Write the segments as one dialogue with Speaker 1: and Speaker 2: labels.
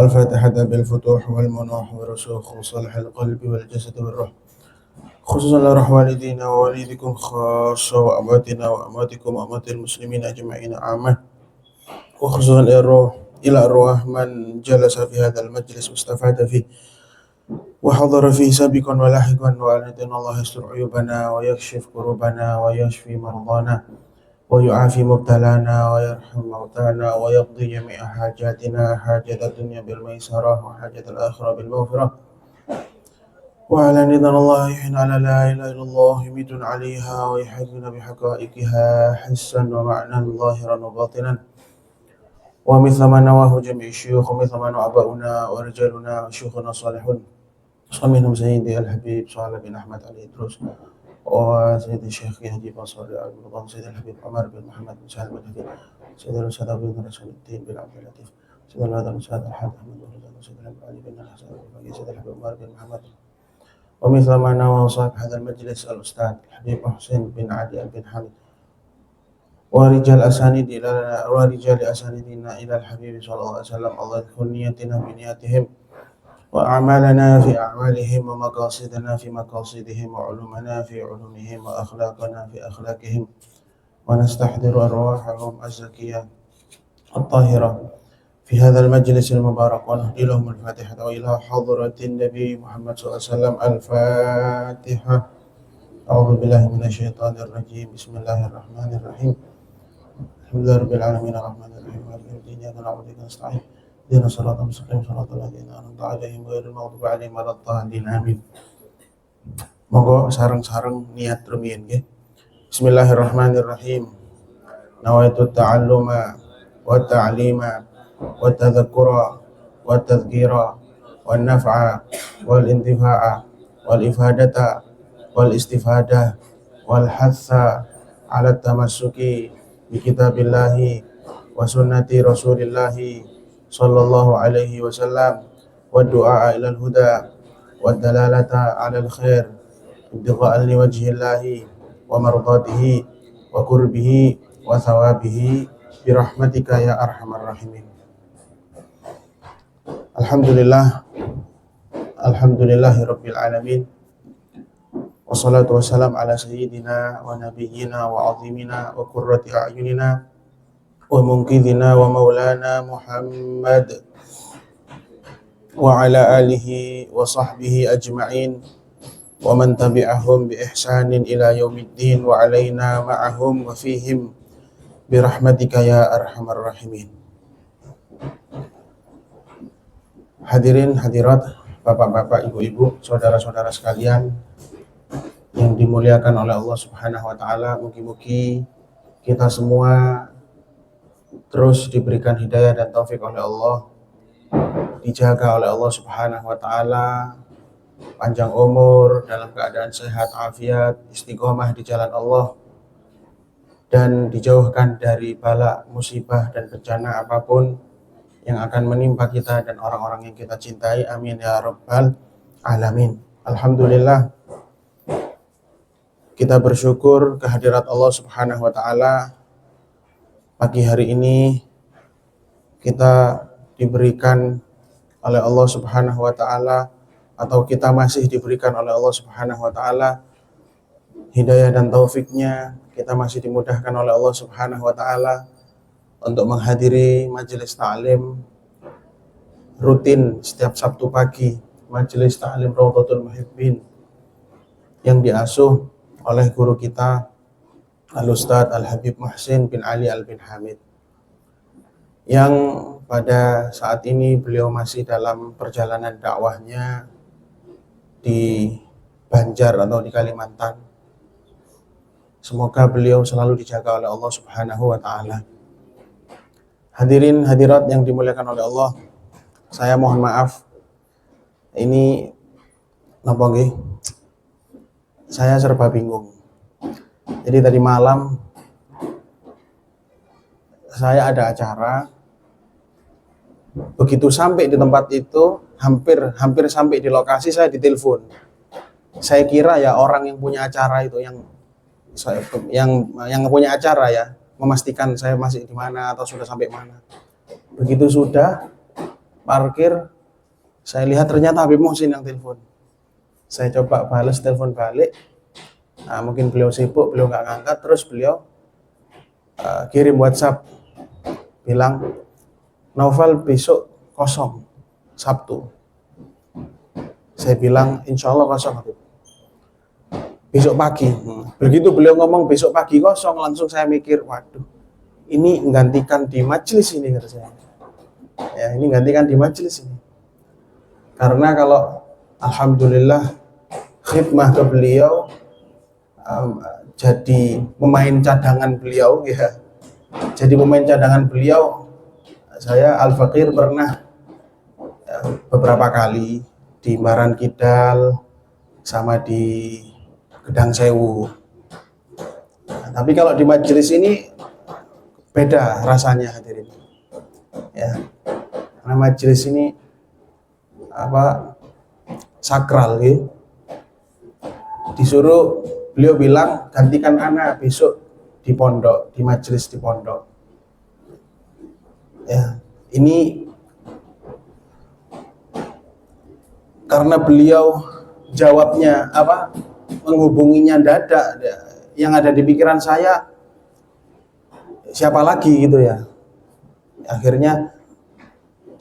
Speaker 1: الفاتحة بالفتوح والمنوح ورسوخ وصالح القلب والجسد والروح، خصوصا لروح والدينا ووالدكم خاصة وأمواتنا وأمواتكم وأموات المسلمين أجمعين عامة، وخصوصا إلى أرواح من جلس في هذا المجلس واستفاد فيه وحضر فيه سابقا ولاحقا، وأن الله يستر عيوبنا ويكشف كروبنا ويشفي مرضانا ويعافي مبتلانا ويرحم موتانا ويقضي جميع حاجاتنا، حاجة الدنيا بالميسرة وحاجة الآخرة بالمغفرة، وعلى أن الله يحن على لا إله إلا الله يميت عليها ويحيون بحقائقها حسا ومعنى ظاهرا وباطنا، ومثل ما نواه جميع الشيوخ ومثل ما نوى آباؤنا ورجالنا وشيوخنا الصالحون، ومنهم سيدي الحبيب صالح بن أحمد علي إدروس، وسيد الشيخ يهدي بصري أبو سيد الحبيب عمر بن محمد بن سالم الحبيب، سيد الأستاذ أبو بن رسول الدين بن عبد اللطيف، سيد الأستاذ الحاج أحمد بن رزان، سيد الحبيب علي بن الحسن الرفاقي، سيد الحبيب عمر بن محمد، ومثل ما نوى صاحب هذا المجلس الأستاذ الحبيب محسن بن علي بن حمد، ورجال أساندنا إلى الحبيب صلى الله عليه وسلم. الله يذكر نيتنا بنياتهم وأعمالنا في أعمالهم ومقاصدنا في مقاصدهم وعلومنا في علومهم وأخلاقنا في أخلاقهم، ونستحضر أرواحهم الزكية الطاهرة في هذا المجلس المبارك، ونهدي لهم الفاتحة وإلى حضرة النبي محمد صلى الله عليه وسلم الفاتحة. أعوذ بالله من الشيطان الرجيم. بسم الله الرحمن الرحيم. الحمد لله رب العالمين الرحمن الرحيم مالك يوم الدين إياك نعبد وإياك نستعين اهدنا الصراط المستقيم صراط الذين أنعمت عليهم غير المغضوب عليهم ولا الضالين آمين. Monggo sareng-sareng niat rumiyin nggih. Bismillahirrahmanirrahim. Nawaitu ta'alluma wa ta'lima wa tadhakkura wa tadhkira wa naf'a wal intifa'a wal ifadata wal istifadah wal hatha ala tamassuki bi kitabillahi wa sunnati rasulillahi sallallahu alaihi wasallam, wa du'a ilal huda wa dalalata alal khair ibtigha'an li wajhillahi wa mardatihi wa qurbihi wa thawabihi birahmatika ya arhamar rahimin. Alhamdulillahi rabbil alamin, wassalatu wassalam ala sayyidina wa nabiyyina wa azimina wa qurrati a'yunina wa munqidhina wa maulana Muhammad wa ala alihi wa sahbihi ajma'in wa man tabi'ahum bi ihsanin ila yaumiddin wa alaina ma'ahum wa fihim birahmatika ya arhamar rahimin. Hadirin hadirat, bapak-bapak, ibu-ibu, saudara-saudara sekalian yang dimuliakan oleh Allah Subhanahu wa taala, mugi-mugi kita semua terus diberikan hidayah dan taufik oleh Allah, dijaga oleh Allah Subhanahu wa taala, panjang umur, dalam keadaan sehat afiat, istiqomah di jalan Allah, dan dijauhkan dari bala, musibah dan bencana apapun yang akan menimpa kita dan orang-orang yang kita cintai. Amin ya rabbal alamin. Alhamdulillah, kita bersyukur kehadirat Allah Subhanahu wa taala. Pagi hari ini kita diberikan oleh Allah Subhanahu wa taala, atau kita masih diberikan oleh Allah Subhanahu wa taala hidayah dan taufiknya. Kita masih dimudahkan oleh Allah Subhanahu wa taala untuk menghadiri majelis ta'lim rutin setiap Sabtu pagi, majelis ta'lim Raudhatul Muhibbin yang diasuh oleh guru kita Al-Ustadz Al-Habib Muhsin bin Ali Al-Bin Hamid. yang pada saat ini beliau masih dalam perjalanan dakwahnya di Banjar atau di Kalimantan. Semoga beliau selalu dijaga oleh Allah Subhanahu wa taala. Hadirin hadirat yang dimuliakan oleh Allah, saya mohon maaf. Ini napa nggih? Saya serba bingung. Jadi tadi malam saya ada acara. Begitu sampai di tempat itu, hampir sampai di lokasi, saya ditelepon. Saya kira ya orang yang punya acara itu, yang punya acara ya, memastikan saya masih di mana atau sudah sampai mana. Begitu sudah parkir, saya lihat ternyata Habib Muhsin yang telepon. Saya coba balas telepon balik. Nah, mungkin beliau sibuk, beliau nggak ngangkat, terus beliau kirim WhatsApp bilang, Naufal besok kosong, Sabtu. Saya bilang, insya Allah kosong, Habib. Besok pagi. Begitu beliau ngomong besok pagi kosong, langsung saya mikir, waduh, ini menggantikan di majelis ini, kata saya. Ya, ini gantikan di majelis ini. Karena kalau alhamdulillah khidmah ke beliau, jadi pemain cadangan beliau, ya. Jadi pemain cadangan beliau. Saya Al-Fakir pernah beberapa kali di Baran Kidal sama di Gedang Sewu. Nah, tapi kalau di majelis ini beda rasanya, hadirin. Ya. Karena majelis ini sakral, gitu. Disuruh, beliau bilang gantikan anak besok di pondok, di majelis di pondok. Ya, ini karena beliau jawabnya menghubunginya dadak, yang ada di pikiran saya siapa lagi gitu ya. Akhirnya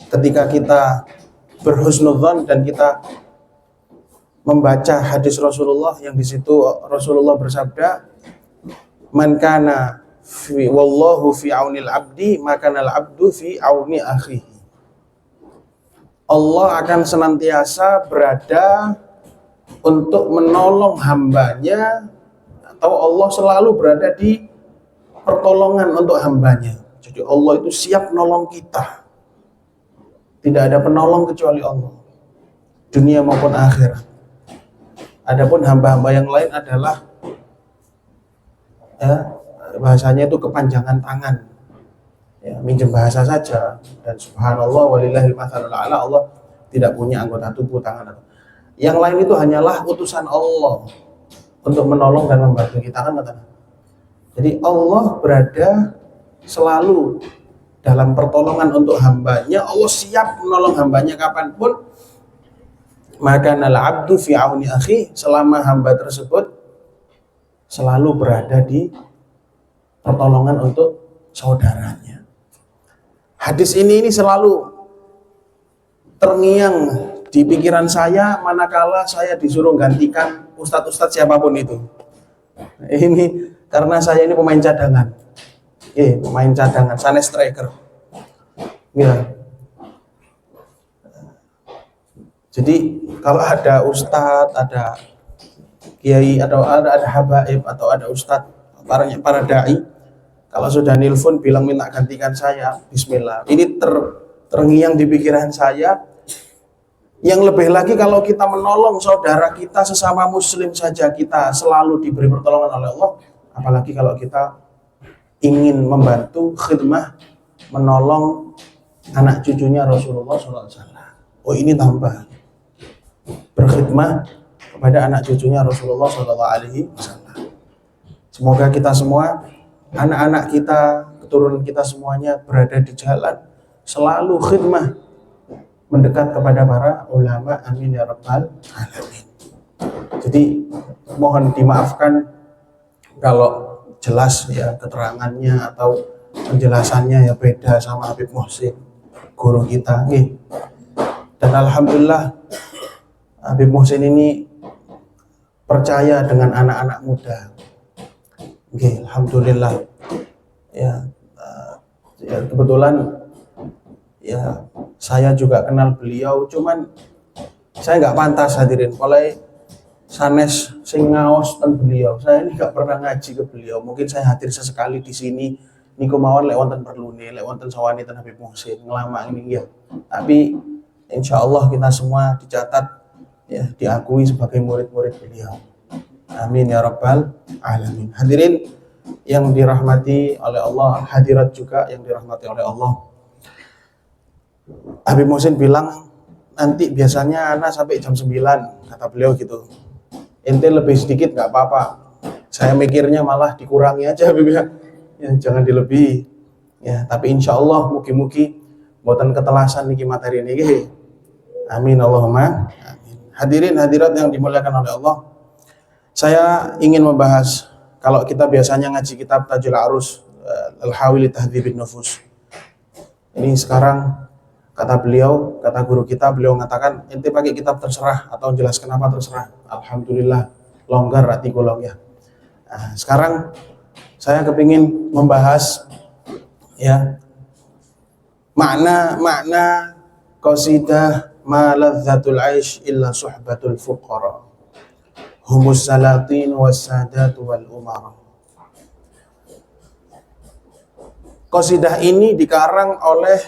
Speaker 1: ketika kita berhusnudzon dan kita membaca hadis Rasulullah yang di situ Rasulullah bersabda, man kana wallahu fi aunil abdi makanal abdu fi auni akhihi. Allah akan senantiasa berada untuk menolong hambanya, atau Allah selalu berada di pertolongan untuk hambanya. Jadi Allah itu siap nolong kita. Tidak ada penolong kecuali Allah, dunia maupun akhirat. Adapun hamba-hamba yang lain adalah bahasanya itu kepanjangan tangan, ya, minjem bahasa saja. Dan subhanallah walillahil matsalul a'la, Allah tidak punya anggota tubuh, tangan. Yang lain itu hanyalah utusan Allah untuk menolong dan membantu kita, kan kata. Jadi Allah berada selalu dalam pertolongan untuk hambanya. Allah siap menolong hambanya kapanpun. Maka nal abdu fi auni akhi, selama hamba tersebut selalu berada di pertolongan untuk saudaranya. Hadis ini selalu terngiang di pikiran saya manakala saya disuruh gantikan ustadz-ustadz siapapun itu. Ini karena saya ini pemain cadangan. Pemain cadangan, sanes striker. Ya. Jadi kalau ada ustadz, ada kiai, atau ada habaib, atau ada ustadz, para dai, kalau sudah nelpon bilang minta gantikan saya, bismillah. Ini terngiang di pikiran saya. Yang lebih lagi kalau kita menolong saudara kita sesama muslim saja, kita selalu diberi pertolongan oleh Allah. Apalagi kalau kita ingin membantu khidmah, menolong anak cucunya Rasulullah SAW. Oh, ini tambah berkhidmah kepada anak cucunya Rasulullah SAW. Semoga kita semua, anak-anak kita, keturunan kita semuanya berada di jalan, selalu khidmah, mendekat kepada para ulama. Amin ya rabbal alamin. Jadi mohon dimaafkan kalau jelas ya keterangannya atau penjelasannya ya beda sama Habib Muhsin, guru kita. Dan alhamdulillah Habib Muhsin ini percaya dengan anak-anak muda. Alhamdulillah. Ya kebetulan Ya, saya juga kenal beliau, cuman saya nggak pantas hadirin. Mulai sanes sing ngaos ten beliau. Saya ini nggak pernah ngaji ke beliau. Mungkin saya hadir sesekali di sini. Niku mawon lek wonten perlune, lek wonten sawani ten Habib Muhsin ngelama ini ya. Tapi insya Allah kita semua dicatat ya, diakui sebagai murid-murid beliau. Amin ya rabbal alamin. Hadirin yang dirahmati oleh Allah, hadirat juga yang dirahmati oleh Allah. Habib Muhsin bilang nanti biasanya anak sampai jam 9, kata beliau gitu. Ente lebih sedikit nggak apa-apa. Saya mikirnya malah dikurangi aja Habib ya. Jangan dilebihi. Ya, tapi insya Allah mugi-mugi buatan ketelasan niki materi niki. Amin Allahumma. Amin. Hadirin hadirat yang dimuliakan oleh Allah. Saya ingin membahas, kalau kita biasanya ngaji kitab Tajul Arus Al-Hawili Tahdhibin Nufus. Ini sekarang kata beliau, kata guru kita, beliau mengatakan ente pakai kitab terserah atau jelaskan apa terserah. Alhamdulillah longgar hati golong ya. Nah, sekarang saya kepingin membahas ya makna qasidah ma ladzatul aish illa suhbatul fuqara humus salatin was sadatu wal umara. Qasidah ini dikarang oleh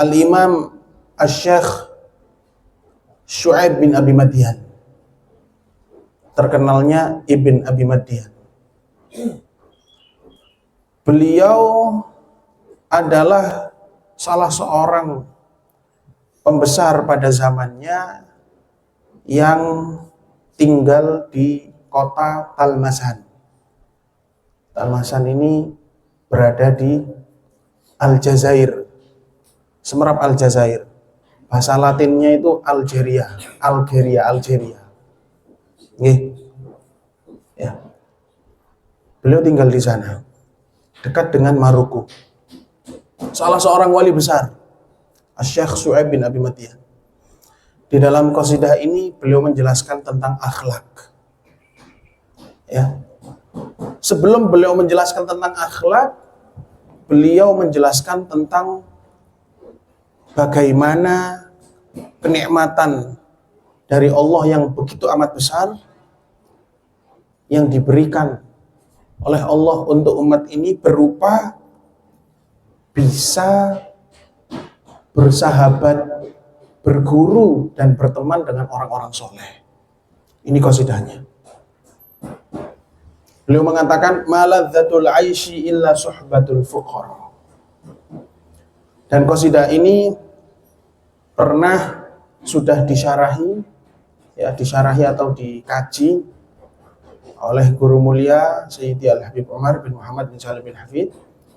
Speaker 1: Al-Imam Asy-Syaikh Syu'aib bin Abi Madyan, terkenalnya Ibn Abi Madyan. Beliau adalah salah seorang pembesar pada zamannya yang tinggal di kota Talmasan. Talmasan ini berada di Aljazair, Semerap Aljazair. Bahasa Latinnya itu Algeria. Nggih. Ya. Beliau tinggal di sana, dekat dengan Maroko. Salah seorang wali besar, Asy-Syaikh Syu'aib bin Abi Madyan. Di dalam qasidah ini beliau menjelaskan tentang akhlak. Ya. Sebelum beliau menjelaskan tentang akhlak, beliau menjelaskan tentang bagaimana kenikmatan dari Allah yang begitu amat besar yang diberikan oleh Allah untuk umat ini berupa bisa bersahabat, berguru dan berteman dengan orang-orang soleh. Ini qasidahnya. Beliau mengatakan maladzatul aishi illa suhbatul fuqara. Dan qasidah ini pernah sudah disyarahi atau dikaji oleh guru mulia Sayyidi Al-Habib Umar bin Muhammad bin Salim bin Hafid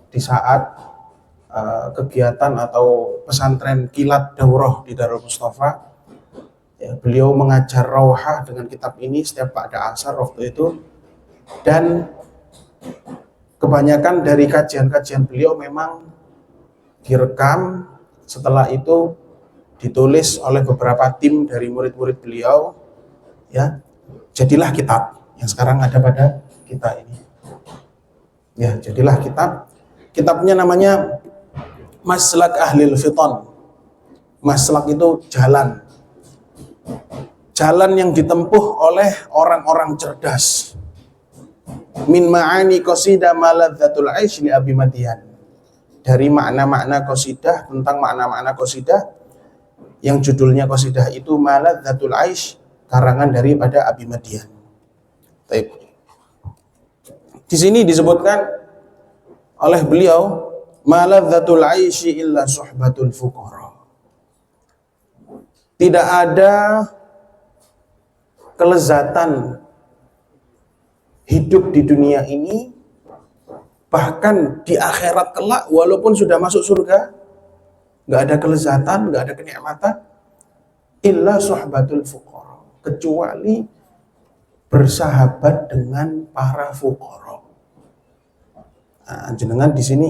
Speaker 1: di saat kegiatan atau pesantren kilat daurah di Darul Mustafa. Ya, beliau mengajar rauhah dengan kitab ini setiap pada asar waktu itu, dan kebanyakan dari kajian-kajian beliau memang direkam, setelah itu ditulis oleh beberapa tim dari murid-murid beliau, ya, jadilah kitab yang sekarang ada pada kita ini. Ya, jadilah kitab. Kitabnya namanya Maslak Ahlil Fitan. Maslak itu jalan. Jalan yang ditempuh oleh orang-orang cerdas. Min ma'ani qasidah maladzatul aish li Abi Madyan. Dari makna-makna qasidah, tentang makna-makna qasidah yang judulnya qasidah itu Maladzatul Aish, karangan daripada Abi Madyan. Di sini disebutkan oleh beliau maladzatul aishi illa suhbatul fuqara. Tidak ada kelezatan hidup di dunia ini, bahkan di akhirat kelak walaupun sudah masuk surga, nggak ada kelezatan, nggak ada kenikmatan illa suhbatul fuqara, kecuali bersahabat dengan para fuqara. Nah, jenengan di sini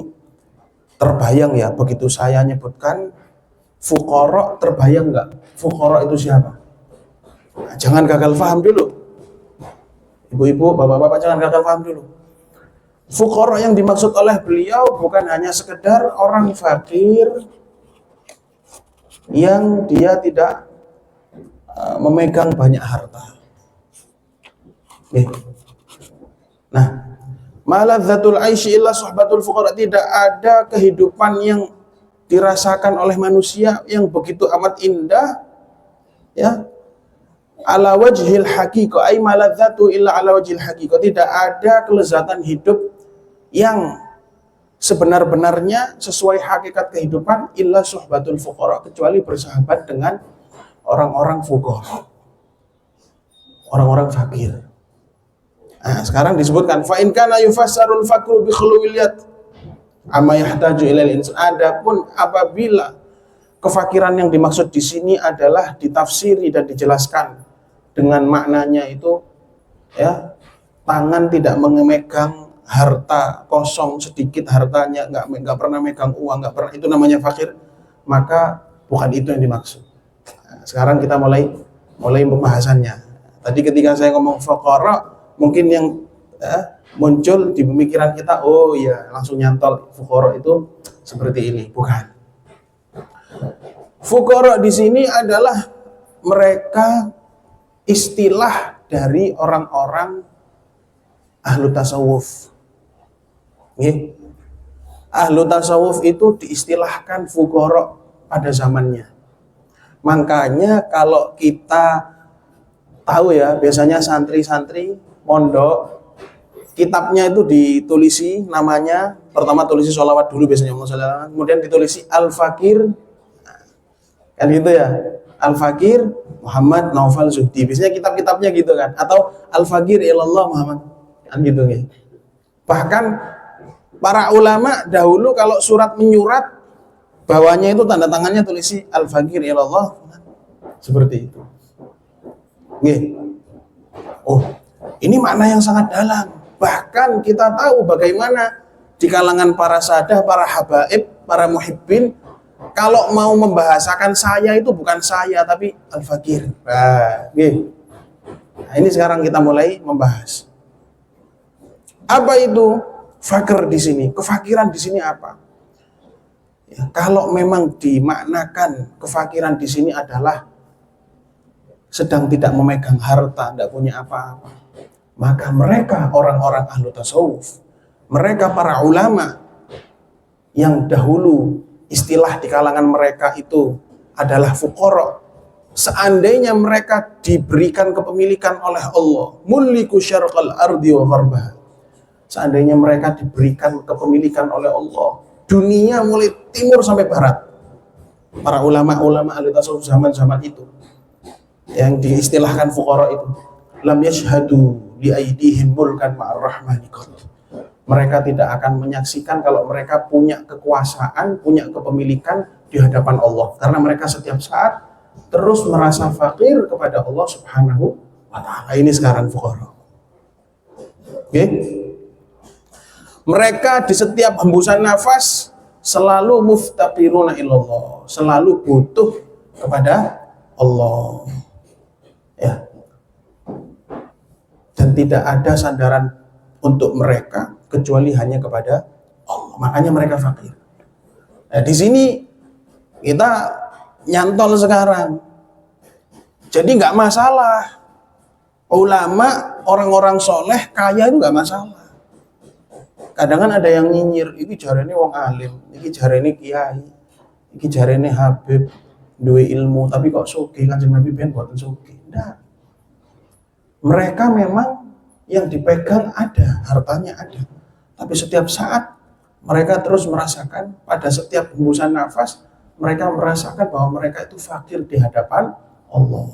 Speaker 1: terbayang ya, begitu saya nyebutkan fuqara, terbayang nggak fuqara itu siapa? Nah, jangan gagal paham dulu, ibu-ibu, bapak-bapak, jangan gagal paham dulu. Fuqara yang dimaksud oleh beliau bukan hanya sekedar orang fakir, yang dia tidak memegang banyak harta. Nah, maladzatul aisy illa suhbatul fuqara, tidak ada kehidupan yang dirasakan oleh manusia yang begitu amat indah, ya, ala wajhil haqiqah, ay maladzatu illa ala wajhil haqiqah, tidak ada kelezatan hidup yang sebenar-benarnya sesuai hakikat kehidupan illa suhbatul fuqara, kecuali bersahabat dengan orang-orang fuqara, orang-orang fakir. Nah, sekarang disebutkan fa in kana yufassarul faqru bi khuluwiyat amma yahtaju ilal insan. Adapun apabila kefakiran yang dimaksud di sini adalah ditafsiri dan dijelaskan dengan maknanya itu, ya, tangan tidak memegang harta, kosong sedikit hartanya, nggak pernah megang uang, nggak pernah, itu namanya fakir, maka bukan itu yang dimaksud. Nah, sekarang kita mulai pembahasannya. Tadi ketika saya ngomong fuqara, mungkin yang muncul di pemikiran kita, oh iya, langsung nyantol fuqara itu seperti ini. Bukan. Fuqara di sini adalah mereka istilah dari orang-orang ahlu tasawuf. Ahlu tasawuf itu diistilahkan fuqara pada zamannya. Makanya kalau kita tahu, ya, biasanya santri-santri mondok, kitabnya itu ditulisi namanya, pertama tulisi sholawat dulu biasanya, kemudian ditulisi Al-Fakir, kan gitu ya, Al-Fakir Muhammad Naufal Zuhdi, biasanya kitab-kitabnya gitu kan, atau Al-Fakir ilallah Muhammad, kan gitu ya. Bahkan para ulama dahulu kalau surat menyurat, bawahnya itu tanda tangannya tulisi Al-Fakir ilallah, seperti itu. Oh, ini makna yang sangat dalam. Bahkan kita tahu bagaimana di kalangan para sadah, para habaib, para muhibbin, kalau mau membahasakan saya itu bukan saya, tapi Al-Fakir. Nah, ini sekarang kita mulai membahas. Apa itu fakir di sini? Kefakiran di sini apa? Ya, kalau memang dimaknakan kefakiran di sini adalah sedang tidak memegang harta, tidak punya apa-apa, maka mereka orang-orang ahlu tasawuf, mereka para ulama yang dahulu istilah di kalangan mereka itu adalah fuqara, seandainya mereka diberikan kepemilikan oleh Allah, mulku syarqal ardi wa gharbaha, seandainya mereka diberikan kepemilikan oleh Allah dunia mulai timur sampai barat, para ulama-ulama ahli tasawuf zaman-zaman itu yang diistilahkan fuqara itu, lam yashhadu li aidihim mulkan ma'ar rahmani qad, mereka tidak akan menyaksikan kalau mereka punya kekuasaan, punya kepemilikan di hadapan Allah, karena mereka setiap saat terus merasa fakir kepada Allah Subhanahu wa ta'ala. Ini sekarang fuqara. Oke? Mereka di setiap hembusan nafas selalu muftaqiruna ilallah, selalu butuh kepada Allah. Ya. Dan tidak ada sandaran untuk mereka kecuali hanya kepada Allah. Makanya mereka fakir. Nah, di sini kita nyantol sekarang. Jadi nggak masalah. Ulama, orang-orang soleh, kaya itu nggak masalah. Kadang kan ada yang nyinyir, ini jarene wong alim, ini jarene kiai, ini jarene habib, duwe ilmu, tapi kok sugih, Kanjeng Nabi ben boten sugih. Nah, mereka memang yang dipegang ada, hartanya ada, tapi setiap saat mereka terus merasakan, pada setiap hembusan nafas mereka merasakan bahwa mereka itu fakir di hadapan Allah.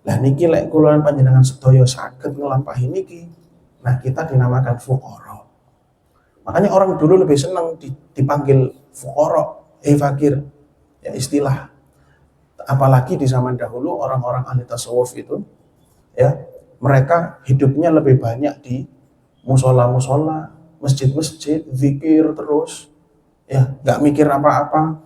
Speaker 1: Lah niki lek kula panjenengan sedaya saged nglampahi niki, nah kita dinamakan fuqara. Makanya orang dulu lebih senang dipanggil fuqara, fakir, ya istilah. Apalagi di zaman dahulu orang-orang ahli tasawuf itu, ya, mereka hidupnya lebih banyak di musola-musola, masjid-masjid, zikir terus, ya, nggak mikir apa-apa,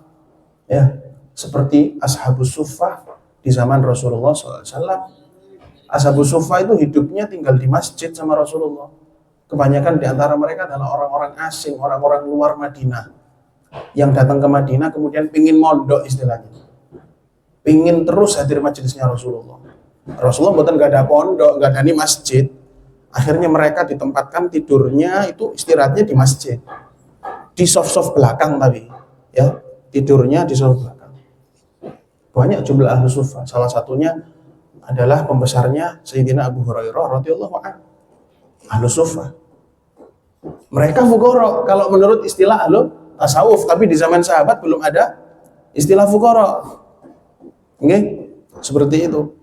Speaker 1: ya, seperti ashabus suffah di zaman Rasulullah SAW. Ashabus suffah itu hidupnya tinggal di masjid sama Rasulullah. Kebanyakan di antara mereka adalah orang-orang asing, orang-orang luar Madinah. yang datang ke Madinah kemudian pingin mondok istilahnya, pingin terus hadir majelisnya Rasulullah. Rasulullah bukan gak ada pondok, gak ada nih masjid. Akhirnya mereka ditempatkan tidurnya itu istirahatnya di masjid, di soft belakang tapi ya, tidurnya di soft belakang. Banyak jumlah ahlu sufa, salah satunya adalah pembesarnya Sayyidina Abu Hurairah radhiyallahu anhu, ahlu sufa. Mereka fuqara kalau menurut istilah ahlu tasawuf, tapi di zaman sahabat belum ada istilah fuqara. Oke, seperti itu.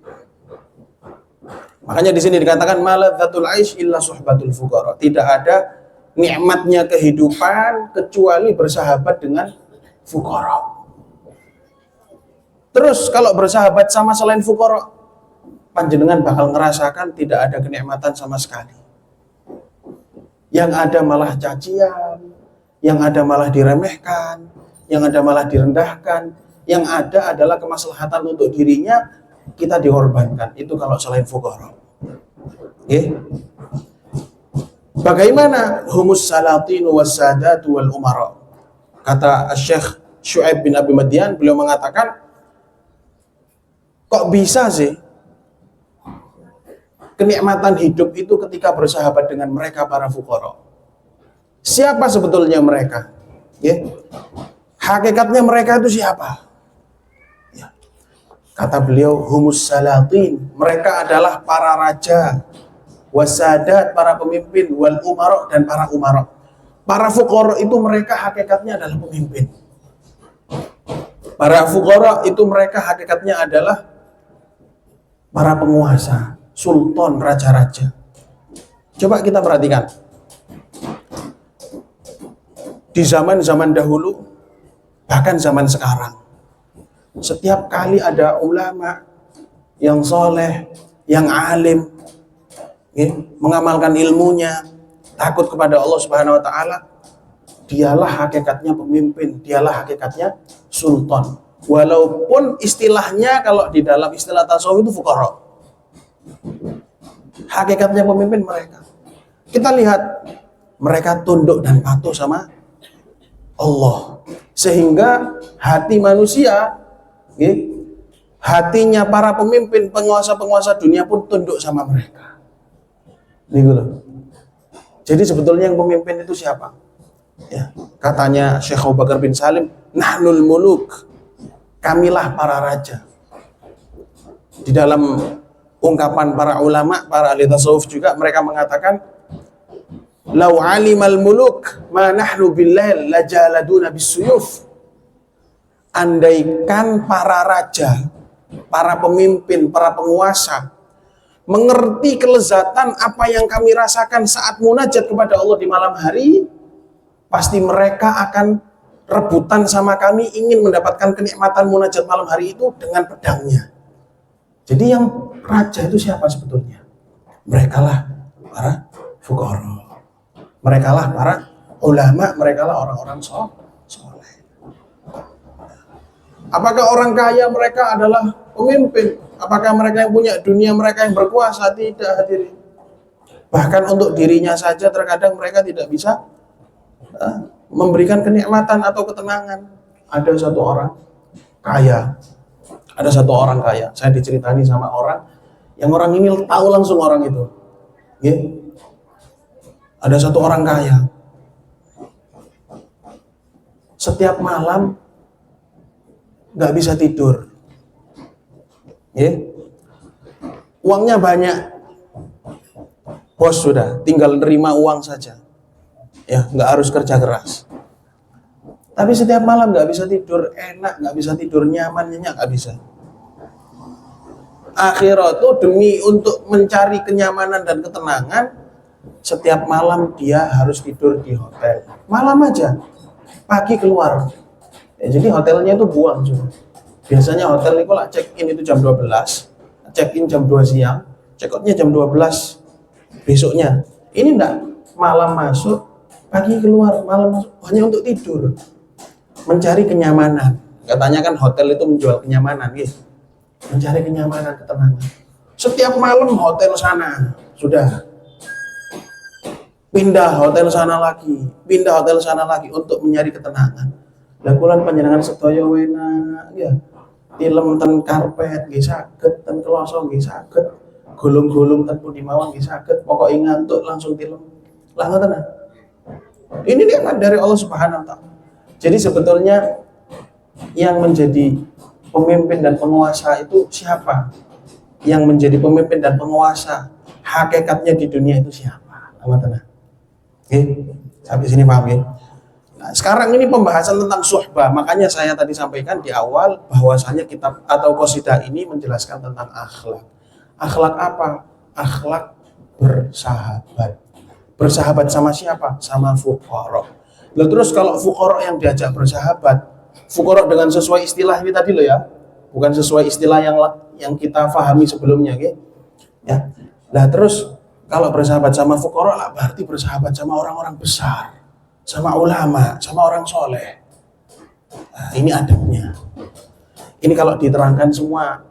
Speaker 1: Makanya di sini dikatakan maladzatul aish illa suhbatul fuqara. Tidak ada nikmatnya kehidupan kecuali bersahabat dengan fuqara. Terus kalau bersahabat sama selain fuqara, panjenengan bakal ngerasakan tidak ada kenikmatan sama sekali. Yang ada malah cacian, yang ada malah diremehkan, yang ada malah direndahkan, yang ada adalah kemaslahatan untuk dirinya, kita dikorbankan. Itu kalau selain fuqara. Okay. Bagaimana humus salatin wassadatu wal umara? Kata Syekh Syu'aib bin Abi Madian, beliau mengatakan, kok bisa sih kenikmatan hidup itu ketika bersahabat dengan mereka para fuqara? Siapa sebetulnya mereka? Ya. Hakikatnya mereka itu siapa? Ya. Kata beliau, humus salatin, mereka adalah para raja, wasadat, para pemimpin, wal umara, dan para umara. Para fuqara itu mereka hakikatnya adalah pemimpin. Para fuqara itu mereka hakikatnya adalah para penguasa, sultan, raja-raja. Coba kita perhatikan. Di zaman-zaman dahulu, bahkan zaman sekarang, setiap kali ada ulama yang soleh, yang alim, ya, mengamalkan ilmunya, takut kepada Allah Subhanahu wa Ta'ala, dialah hakikatnya pemimpin, dialah hakikatnya sultan. Walaupun istilahnya kalau di dalam istilah tasawuf itu fuqara, hakikatnya pemimpin mereka. Kita lihat mereka tunduk dan patuh sama Allah, sehingga hati manusia, ya, hatinya para pemimpin, penguasa-penguasa dunia pun tunduk sama mereka. Gitu. Jadi sebetulnya yang pemimpin itu siapa? Ya, katanya Syekh Abu Bakar bin Salim, nahnul muluk, kamilah para raja. Di dalam ungkapan para ulama, para ahli tasawuf juga, mereka mengatakan, lau alimal muluk ma nahnu billail lajaladuna bisuyuf. Andaikan para raja, para pemimpin, para penguasa mengerti kelezatan apa yang kami rasakan saat munajat kepada Allah di malam hari, pasti mereka akan rebutan sama kami ingin mendapatkan kenikmatan munajat malam hari itu dengan pedangnya. Jadi yang raja itu siapa sebetulnya? Merekalah para fuqara. Merekalah para ulama, merekalah orang-orang soleh. Apakah orang kaya mereka adalah pemimpin? Apakah mereka yang punya dunia, mereka yang berkuasa? Tidak, hadirin. Bahkan untuk dirinya saja terkadang mereka tidak bisa memberikan kenikmatan atau ketenangan. Ada satu orang kaya, saya diceritani sama orang, yang orang ini tahu langsung orang itu. Ya. Ada satu orang kaya, setiap malam nggak bisa tidur. Ya. Uangnya banyak, bos sudah tinggal nerima uang saja. Ya, nggak harus kerja keras. Tapi setiap malam nggak bisa tidur enak, nggak bisa tidur nyaman, nyenyak, nggak bisa. Akhirnya tuh demi untuk mencari kenyamanan dan ketenangan, setiap malam dia harus tidur di hotel. Malam aja, pagi keluar. Ya, jadi hotelnya itu buang juga. Biasanya hotel itu lah check-in itu jam 12, check-in jam 2 siang, check-outnya jam 12 besoknya. Ini enggak, malam masuk, pagi keluar, malam masuk, hanya untuk tidur, mencari kenyamanan. Katanya kan hotel itu menjual kenyamanan, gitu. Mencari kenyamanan, ketenangan. Setiap malam hotel sana, sudah pindah hotel sana lagi, pindah hotel sana lagi untuk mencari ketenangan. Lah kula panjenengan sedaya enak ya. Tilem ten karpet nggih saged, ten kloso nggih saged, gulung-gulung ten pundi mawon nggih saged, pokoke ngantuk langsung tilem. Lah ngoten. Ini nikmat dari Allah Subhanahu wa taala. Jadi sebetulnya yang menjadi pemimpin dan penguasa itu siapa? Yang menjadi pemimpin dan penguasa hakikatnya di dunia itu siapa? Ngoten. Sampai sini paham ya? Nah, sekarang ini pembahasan tentang suhbah. Makanya saya tadi sampaikan di awal bahwasanya kitab atau qasidah ini menjelaskan tentang akhlak. Akhlak apa? Akhlak bersahabat. Bersahabat sama siapa? Sama fuqara. Lalu terus kalau fuqara yang diajak bersahabat, fuqara dengan sesuai istilah ini tadi loh ya, bukan sesuai istilah yang kita pahami sebelumnya, gitu. Ya. Nah terus kalau bersahabat sama fuqara lah berarti bersahabat sama orang-orang besar, sama ulama, sama orang soleh. Nah, ini adabnya. Ini kalau diterangkan semua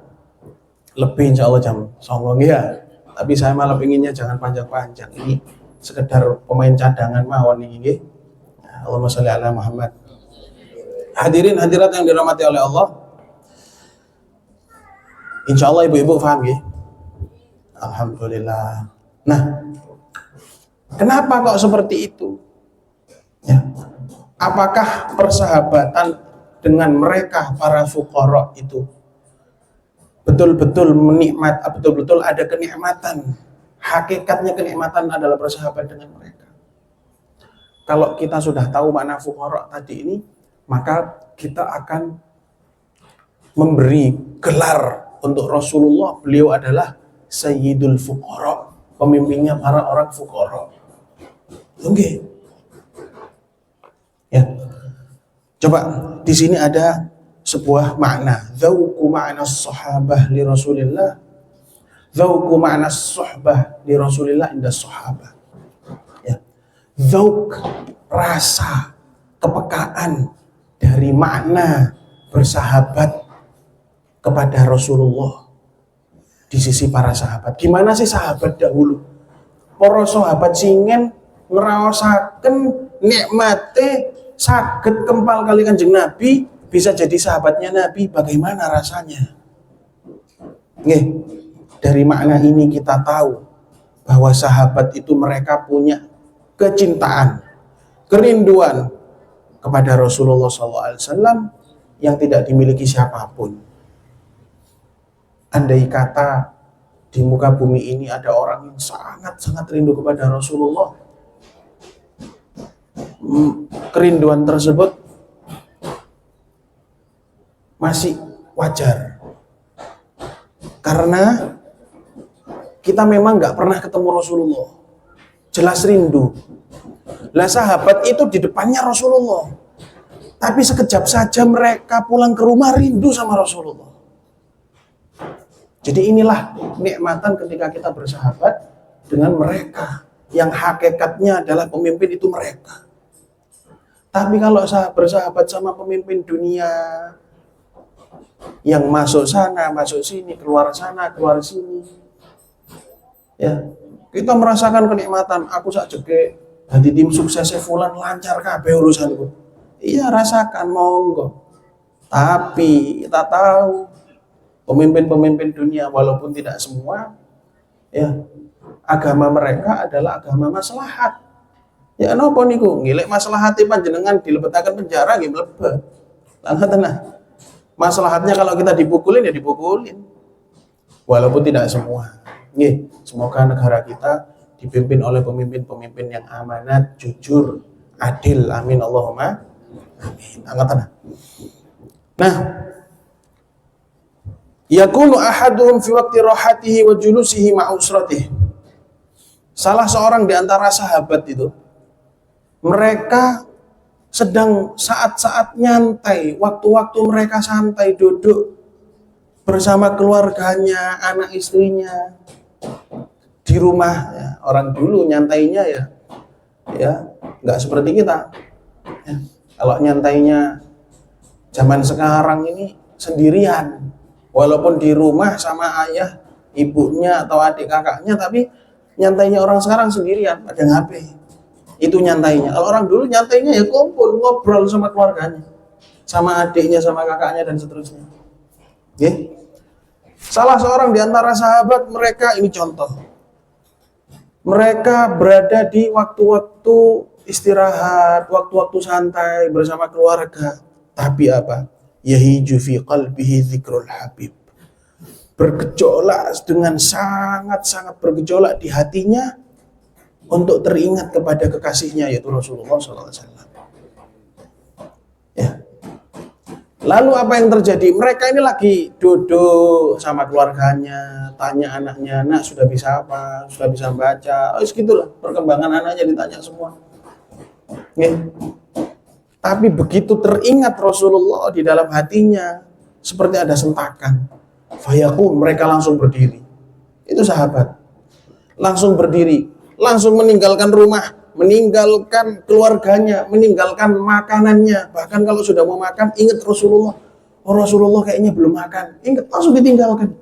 Speaker 1: lebih insya Allah jam songong ya. Tapi saya malah pinginnya jangan panjang-panjang. Ini sekedar pemain cadangan mawon ini. Allahumma sholli ala Muhammad. Hadirin hadirat yang dirahmati oleh Allah. Insya Allah ibu-ibu paham ya. Alhamdulillah. Nah, kenapa kok seperti itu? Ya. Apakah persahabatan dengan mereka para fuqara itu betul-betul betul-betul ada kenikmatan? Hakikatnya kenikmatan adalah bersahabat dengan mereka. Kalau kita sudah tahu makna fuqara tadi ini, maka kita akan memberi gelar untuk Rasulullah. Beliau adalah Sayyidul Fuqara, pemimpinnya para orang fuqara. Oke. Ya. Coba di sini ada sebuah makna, dzauqu ma'na sahabah li Rasulillah. Dzauqu ma'na suhbah li Rasulillah inda sahabah. Ya. Dzauq, rasa, kepekaan dari makna bersahabat kepada Rasulullah di sisi para sahabat. Gimana sih sahabat dahulu? Para sahabat singen ngraosaken nikmate saged kempal kali Kanjeng Nabi, bisa jadi sahabatnya Nabi. Bagaimana rasanya? Nggih, dari makna ini kita tahu bahwa sahabat itu mereka punya kecintaan, kerinduan kepada Rasulullah SAW yang tidak dimiliki siapapun. Andai kata di muka bumi ini ada orang yang sangat-sangat rindu kepada Rasulullah, kerinduan tersebut masih wajar. Karena kita memang nggak pernah ketemu Rasulullah, jelas rindu. Lah sahabat itu di depannya Rasulullah, tapi sekejap saja mereka pulang ke rumah rindu sama Rasulullah. Jadi inilah nikmatan ketika kita bersahabat dengan mereka yang hakikatnya adalah pemimpin itu mereka. Tapi kalau bersahabat sama pemimpin dunia yang masuk sana, masuk sini, keluar sana, keluar sini, ya kita merasakan kenikmatan. Aku sak jege jadi tim suksesnya fulan lancar kabeh urusanku. Iya rasakan monggo. Tapi kita tahu pemimpin-pemimpin dunia walaupun tidak semua, ya agama mereka adalah agama maslahat. Ya napa niku ngilek maslahate panjenengan dilebetaken penjara nggih mlebet. Lah ngoten nah. Maslahatnya kalau kita dipukulin ya dipukulin. Walaupun tidak semua. Nggih, semoga negara kita dipimpin oleh pemimpin-pemimpin yang amanat, jujur, adil. Amin Allahumma amin. Ngoten nah. Yakunu ahaduhum fi waqti rahatihi wa julusihi ma'a usratihi. Salah seorang di antara sahabat itu, mereka sedang saat-saat nyantai, waktu-waktu mereka santai duduk bersama keluarganya, anak istrinya di rumah. Ya, orang dulu nyantainya ya nggak seperti kita. Ya, kalau nyantainya zaman sekarang ini sendirian. Walaupun di rumah sama ayah, ibunya atau adik kakaknya, tapi nyantainya orang sekarang sendirian, pegang HP. Itu nyantainya. Kalau orang dulu nyantainya ya kumpul, ngobrol sama keluarganya. sama adiknya, sama kakaknya dan seterusnya. Okay? Salah seorang di antara sahabat mereka, ini contoh, mereka berada di waktu-waktu istirahat, waktu-waktu santai bersama keluarga, tapi apa? Yahiju fi qalbihi dzikrul habib. Bergejolak dengan sangat-sangat bergejolak di hatinya untuk teringat kepada kekasihnya, yaitu Rasulullah SAW. Ya. Lalu apa yang terjadi? Mereka ini lagi duduk sama keluarganya, tanya anaknya, nak sudah bisa apa? Sudah bisa baca? Oh, segitulah perkembangan anaknya ditanya semua. Ya. Tapi begitu teringat Rasulullah di dalam hatinya, seperti ada sentakan. Fayakum, mereka langsung berdiri. Itu sahabat. Langsung berdiri, langsung meninggalkan rumah, meninggalkan keluarganya, meninggalkan makanannya. Bahkan kalau sudah mau makan, ingat Rasulullah. Oh, Rasulullah kayaknya belum makan. Ingat, langsung ditinggalkan.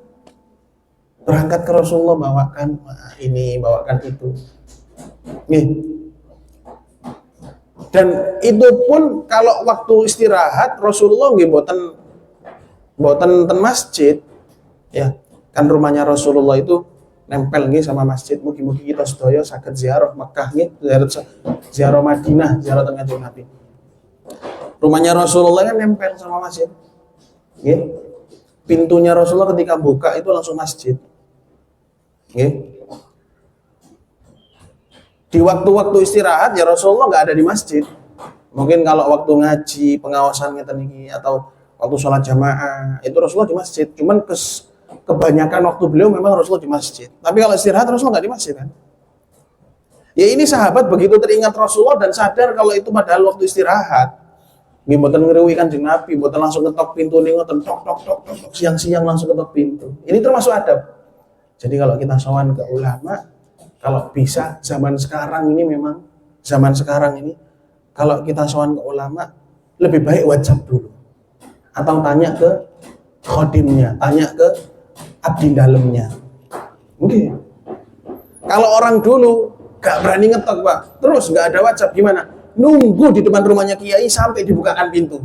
Speaker 1: Berangkat ke Rasulullah, bawakan ini, bawakan itu. Nih. Dan itu pun kalau waktu istirahat, Rasulullah nggih mboten ten masjid. Ya, kan rumahnya Rasulullah itu nempel nggih sama masjid. Mugi-mugi kita sedaya saged ziarah Mekah nggih, ziarah Madinah, ziarah Kanjeng Nabi. Rumahnya Rasulullah kan nempel sama masjid. Nggih. Pintunya Rasulullah ketika buka itu langsung masjid. Nggih. Di waktu-waktu istirahat ya Rasulullah nggak ada di masjid. Mungkin kalau waktu ngaji, pengawasan ngeten iki atau waktu sholat jamaah, itu Rasulullah di masjid. Cuman kebanyakan waktu beliau memang Rasulullah di masjid. Tapi kalau istirahat Rasulullah nggak di masjid kan? Ya ini sahabat begitu teringat Rasulullah dan sadar kalau itu padahal waktu istirahat. Nggih mboten ngriwi Kanjeng Nabi, mboten langsung ketok pintu ning ngoten tok tok tok tok siang-siang langsung ketok pintu. Ini termasuk adab. Jadi kalau kita sowan ke ulama, kalau bisa zaman sekarang ini kalau kita sowan ke ulama lebih baik WhatsApp dulu. Atau tanya ke khodimnya, tanya ke abdi dalamnya. Mungkin. Kalau orang dulu gak berani ngetok, Pak, terus gak ada WhatsApp, gimana? Nunggu di depan rumahnya kiai sampai dibukakan pintu.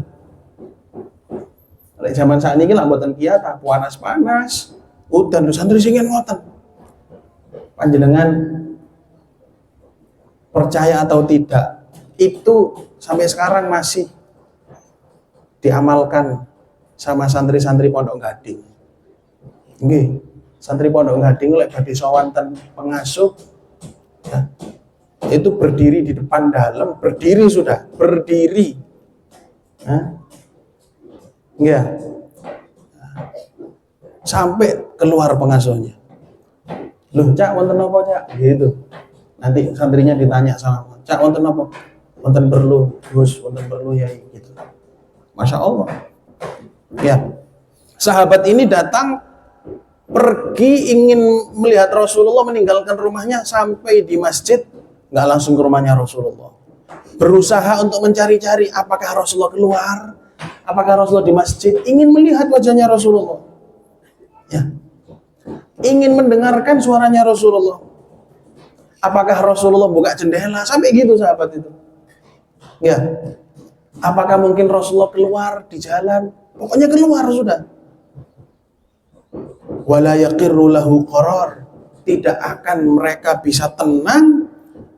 Speaker 1: Kalau zaman saat ini lah mboten kiai tak panas-panas, udan santri singen ngoten. Panjenengan percaya atau tidak, itu sampai sekarang masih diamalkan sama santri-santri Pondok Gading. Nggih, santri Pondok Gading lek badhe sowan ten pengasuh ya, itu berdiri di depan dalam, berdiri sudah, berdiri. Ya. Sampai keluar pengasuhnya. Loh, Cak, wonten apa, Cak? Gitu. Nanti santrinya ditanya sama, Cak, wonten apa? Wonten perlu, Gus, wonten perlu ya, gitu. Masya Allah. Ya. Sahabat ini datang pergi ingin melihat Rasulullah, meninggalkan rumahnya sampai di masjid, nggak langsung ke rumahnya Rasulullah. Berusaha untuk mencari-cari apakah Rasulullah keluar, apakah Rasulullah di masjid, ingin melihat wajahnya Rasulullah. Ya. Ingin mendengarkan suaranya Rasulullah. Apakah Rasulullah buka jendela? Sampai gitu sahabat itu. Ya. Apakah mungkin Rasulullah keluar di jalan? Pokoknya keluar sudah. Wala yaqirru lahu qarar. Tidak akan mereka bisa tenang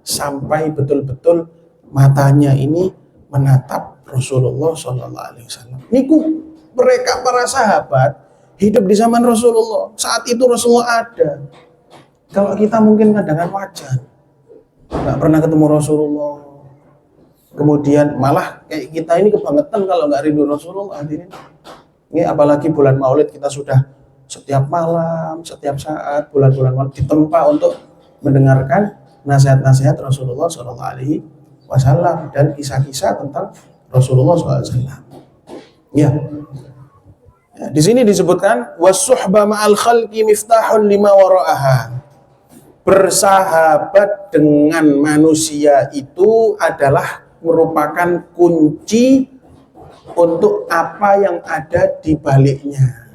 Speaker 1: sampai betul-betul matanya ini menatap Rasulullah SAW. Niku mereka para sahabat hidup di zaman Rasulullah. Saat itu Rasulullah ada. Kalau kita mungkin kadang-kadang wajar, nggak pernah ketemu Rasulullah. Kemudian malah kayak kita ini kebangetan kalau nggak rindu Rasulullah. Ini apalagi bulan Maulid kita sudah setiap malam, setiap saat, bulan-bulan Maulid ditempa untuk mendengarkan nasihat-nasihat Rasulullah SAW dan kisah-kisah tentang Rasulullah SAW. Ya. Ya, di sini disebutkan wasuhba ma'al khalqi miftahun lima wara'aha. Bersahabat dengan manusia itu adalah merupakan kunci untuk apa yang ada di baliknya.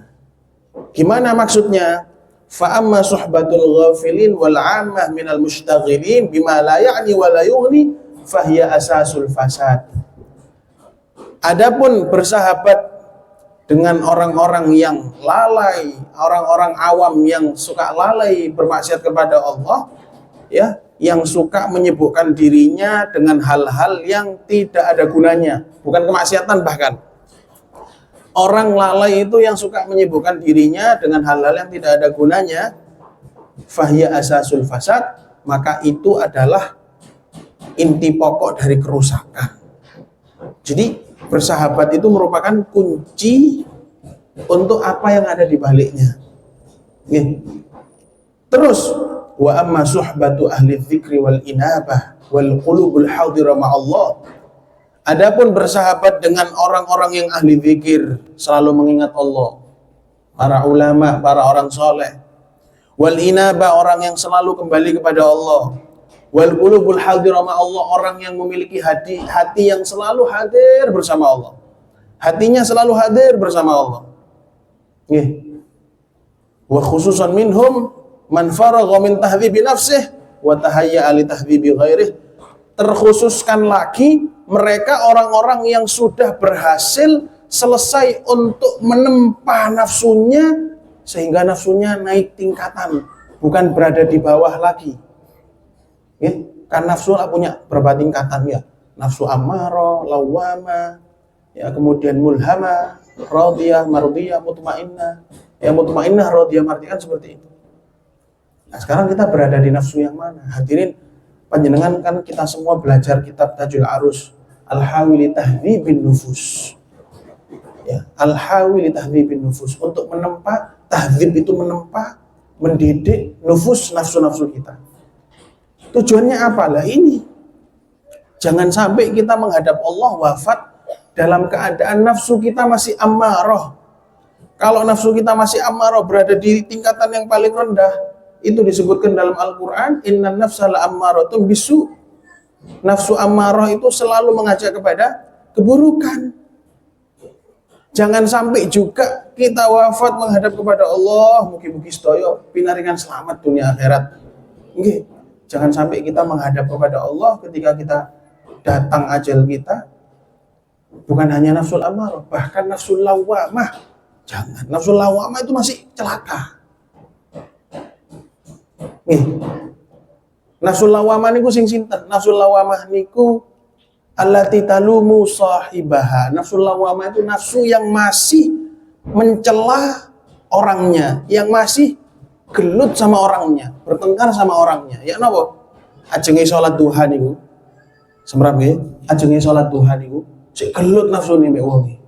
Speaker 1: Gimana maksudnya? Fa amma suhbatul ghafilin wal 'ammah minal mushtaghilin bima la ya'ni wa la yughni fahiya asasul fasad. Adapun bersahabat dengan orang-orang yang lalai, orang-orang awam yang suka lalai bermaksiat kepada Allah, ya, yang suka menyibukkan dirinya dengan hal-hal yang tidak ada gunanya, bukan kemaksiatan bahkan. Orang lalai itu yang suka menyibukkan dirinya dengan hal-hal yang tidak ada gunanya, fahiya asasul fasad, maka itu adalah inti pokok dari kerusakan. Jadi bersahabat itu merupakan kunci untuk apa yang ada di baliknya. Terus wa amma suhbatu ahli dzikri wal inabah wal qulubul hadira ma'allah. Adapun bersahabat dengan orang-orang yang ahli zikir, selalu mengingat Allah, para ulama, para orang soleh, wal inabah, orang yang selalu kembali kepada Allah, wal qulubul hadira ma'allah, orang yang memiliki hati yang selalu hadir bersama Allah. Hatinya selalu hadir bersama Allah. Wa khususan minhum man faragha min tahdhibi nafsih wa tahayya li tahdhibi ghairih. Terkhususkan lagi mereka orang-orang yang sudah berhasil selesai untuk menempa nafsunya sehingga nafsunya naik tingkatan, bukan berada di bawah lagi. Kan nafsu lah punya berapa tingkatan ya. Nafsu ammarah, lawwamah, ya, kemudian mulhamah, radiyah, mardiyah, mutmainnah. Ya, mutmainnah, radiyah, mardiyah, kan seperti itu. Nah, sekarang kita berada di nafsu yang mana? Hadirin, panjenengan kan kita semua belajar kitab Tajul Arus, Al-Hawi li Tahdhibin Nufus. Ya, Al-Hawi li Tahdhibin Nufus, untuk menempa, tahdhib itu menempa, mendidik nufus, nafsu-nafsu kita. Tujuannya apalah ini? Jangan sampai kita menghadap Allah wafat dalam keadaan nafsu kita masih ammarah. Kalau nafsu kita masih ammarah, berada di tingkatan yang paling rendah, itu disebutkan dalam Al-Quran, innan nafsa la ammaratun bisu. Nafsu ammarah itu selalu mengajak kepada keburukan. Jangan sampai juga kita wafat menghadap kepada Allah, mugi-mugi sedaya pinaringan selamat dunia akhirat. Nggih, jangan sampai kita menghadap kepada Allah ketika kita datang ajal kita bukan hanya nafsul ammarah, bahkan nafsul lawwamah. Jangan, nafsul lawwamah itu masih celaka. Nih, nafsul lawwamah niku sing sinten? Nafsul lawwamah niku allati talumu sahibaha. Nafsul lawwamah itu nafsu yang masih mencela orangnya, yang masih gelut sama orangnya, bertengkar sama orangnya. Ya napa? Ajenge salat duha niku. Semrap nggih, ajenge salat duha niku sik gelut nafsune mek wong.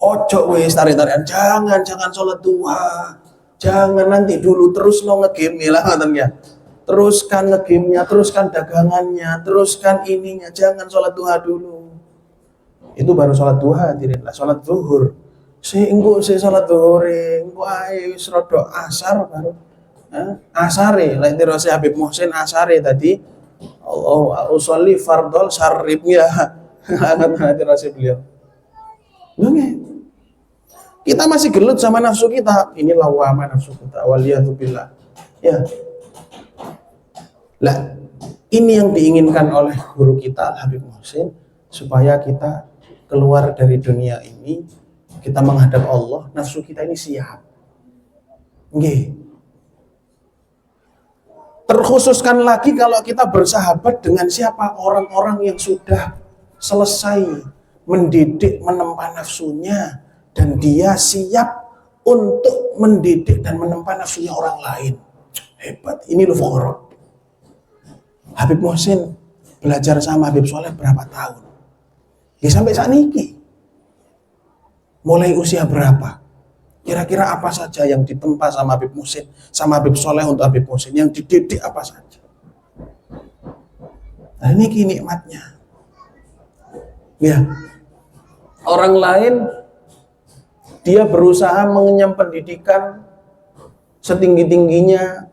Speaker 1: Ojo wis tarik-tarikan, jangan salat duha. Jangan, nanti dulu, terus lo nge-game lah ngoten ya. Teruskan nge-game-nya, teruskan dagangannya, teruskan ininya, jangan sholat duha dulu. Itu baru sholat duha, hadirin lah, sholat zuhur. Engko sholat zuhur, engko ae wis rada asar baru. Asare, lek terus Habib Muhsin asare tadi. Allah usolli fardhol syarib ya. Nanti terus beliau. Nggih. Kita masih gelut sama nafsu kita. Ini lawwamah nafsu kita. Waliyadzubillah. Ya. Lah, ini yang diinginkan oleh guru kita Habib Muhsin, supaya kita keluar dari dunia ini, kita menghadap Allah, nafsu kita ini siap. Nggih. Terkhususkan lagi kalau kita bersahabat dengan siapa? Orang-orang yang sudah selesai mendidik, menempa nafsunya, dan dia siap untuk mendidik dan menempa nafsunya orang lain. Hebat, ini loh fuqara. Habib Muhsin belajar sama Habib Soleh berapa tahun? Ya sampai saat ini. Mulai usia berapa? Kira-kira apa saja yang ditempa sama Habib Muhsin, sama Habib Soleh untuk Habib Muhsin, yang dididik apa saja? Nah ini nikmatnya. Ya, orang lain dia berusaha mengenyam pendidikan setinggi-tingginya,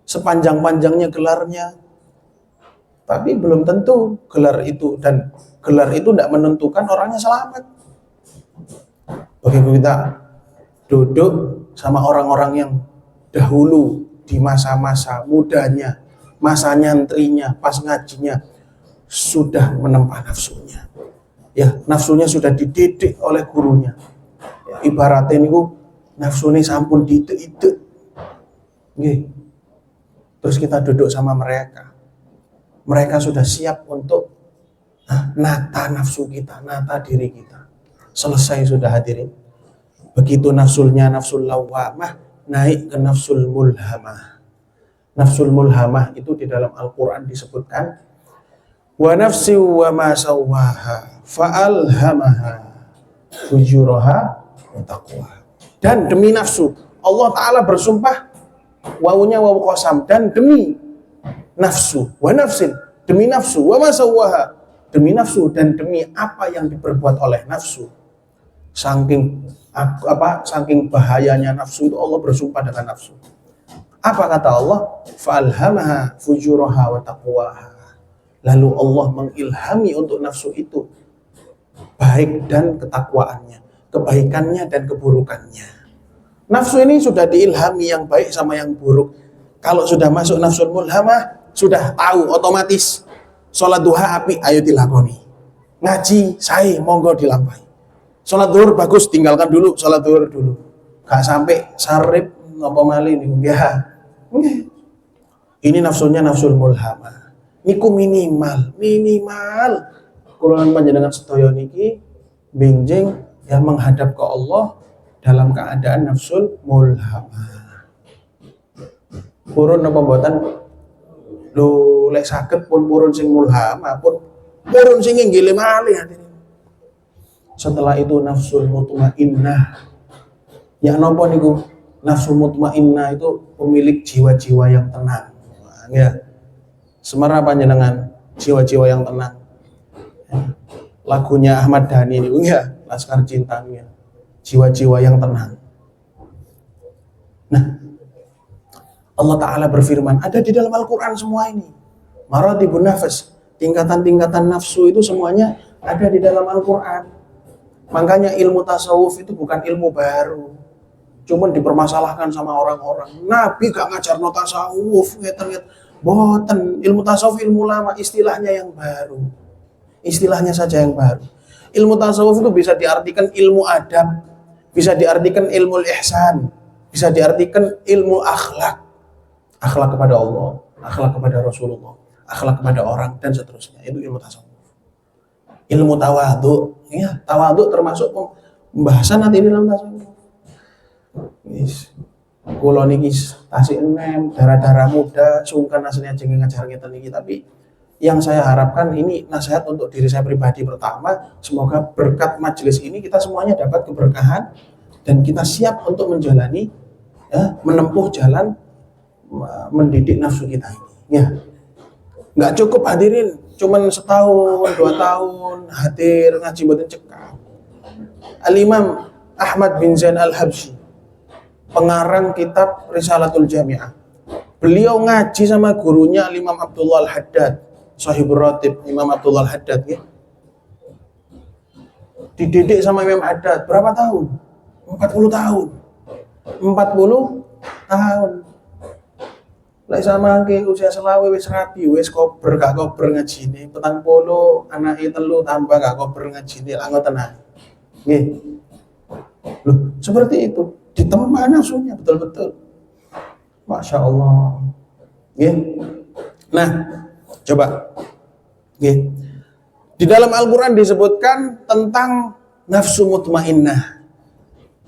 Speaker 1: sepanjang-panjangnya gelarnya, tapi belum tentu gelar itu, dan gelar itu tidak menentukan orangnya selamat. Begitu kita duduk sama orang-orang yang dahulu di masa-masa mudanya, masa nyantrinya, pas ngajinya, sudah menempa nafsunya, Ya, nafsunya sudah dididik oleh gurunya. Ya, ibaratnya niku nafsunya sampun dididik. Nggih. Terus kita duduk sama mereka. Mereka sudah siap untuk nata nafsu kita, nata diri kita. Selesai sudah hadirin. Begitu nafsulnya nafsul lawamah naik ke nafsul mulhamah. Nafsul mulhamah itu di dalam Al-Quran disebutkan wa nafsi wa ma sawwaha fa'alhamaha fujuraha wa taqwaha. Dan demi nafsu, Allah Ta'ala bersumpah, wawunya wawu qasam, dan demi nafsu, wa nafsin, demi nafsu, wa ma sawwaha, demi nafsu, dan demi apa yang diperbuat oleh nafsu. Saking bahayanya nafsu itu Allah bersumpah dengan nafsu. Apa kata Allah? Fa'alhamaha fujuraha wa taqwaha. Lalu Allah mengilhami untuk nafsu itu baik dan ketakwaannya, kebaikannya dan keburukannya. Nafsu ini sudah diilhami yang baik sama yang buruk. Kalau sudah masuk nafsul mulhamah, sudah tahu otomatis. Sholat duha api, ayo dilakoni. Ngaji, saya monggo dilampahi. Sholat duhur bagus, tinggalkan dulu, sholat duhur dulu. Gak sampai sarip ngopo mali nih, ya. Ini nafsunya nafsul mulhamah. Niku minimal. Kulonan panjenengan sedaya niki benjing yang menghadap ke Allah dalam keadaan nafsul mulhamah. Purun napa mboten? Lho lek saged pun purun sing mulhamah, pun purun sing nggile malih hadirin. Setelah itu nafsul mutmainnah. Ya napa niku? Nafsul mutmainnah itu pemilik jiwa-jiwa yang tenang. Ya. Semara panjenengan jiwa-jiwa yang tenang. Lagunya Ahmad Dhani ini ya, Laskar Cinta ya. Jiwa-jiwa yang tenang. Nah, Allah Ta'ala berfirman, ada di dalam Al-Quran semua ini. Maratibun nafas, tingkatan-tingkatan nafsu itu semuanya ada di dalam Al-Quran. Makanya ilmu tasawuf itu bukan ilmu baru. Cuman dipermasalahkan sama orang-orang. Nabi gak ngajar no tasawuf, boten, ilmu tasawuf ilmu lama, istilahnya yang baru. Istilahnya saja yang baru. Ilmu tasawuf itu bisa diartikan ilmu adab, bisa diartikan ilmu ihsan, bisa diartikan ilmu akhlak. Akhlak kepada Allah, akhlak kepada Rasulullah, akhlak kepada orang, dan seterusnya. Itu ilmu tasawuf. Ilmu tawadhu, ya, tawadhu termasuk pembahasan nanti dalam tasawuf. Kulo niki tasik enem, darah-darah muda, sungkan aslinya jeneng ngajar ngeten niki, tapi yang saya harapkan ini nasihat untuk diri saya pribadi pertama, semoga berkat majelis ini kita semuanya dapat keberkahan dan kita siap untuk menjalani ya, menempuh jalan mendidik nafsu kita ini. Ya. Nggak cukup hadirin cuman setahun, 2 tahun hadir ngaji mboten cekap. Al-Imam Ahmad bin Zain Al-Habsyi, pengarang kitab Risalatul Jami'ah. Beliau ngaji sama gurunya Imam Abdullah Al-Haddad, Sahibur Ratib Imam Abdullah Al-Haddad ya. Dididik sama Imam Haddad berapa tahun? 40 tahun. 40 tahun. Lek sama ke usia selawe wis rapi, wis kober gak kober ngajine, 40 anake 3 tambah gak kober ngajine, lak ngoten ae. Nggih. Loh, seperti itu. Ditempa nafsunya betul-betul. Masya Allah. Nggih. Nah, coba. Nggih. Di dalam Al-Qur'an disebutkan tentang nafsu mutmainnah.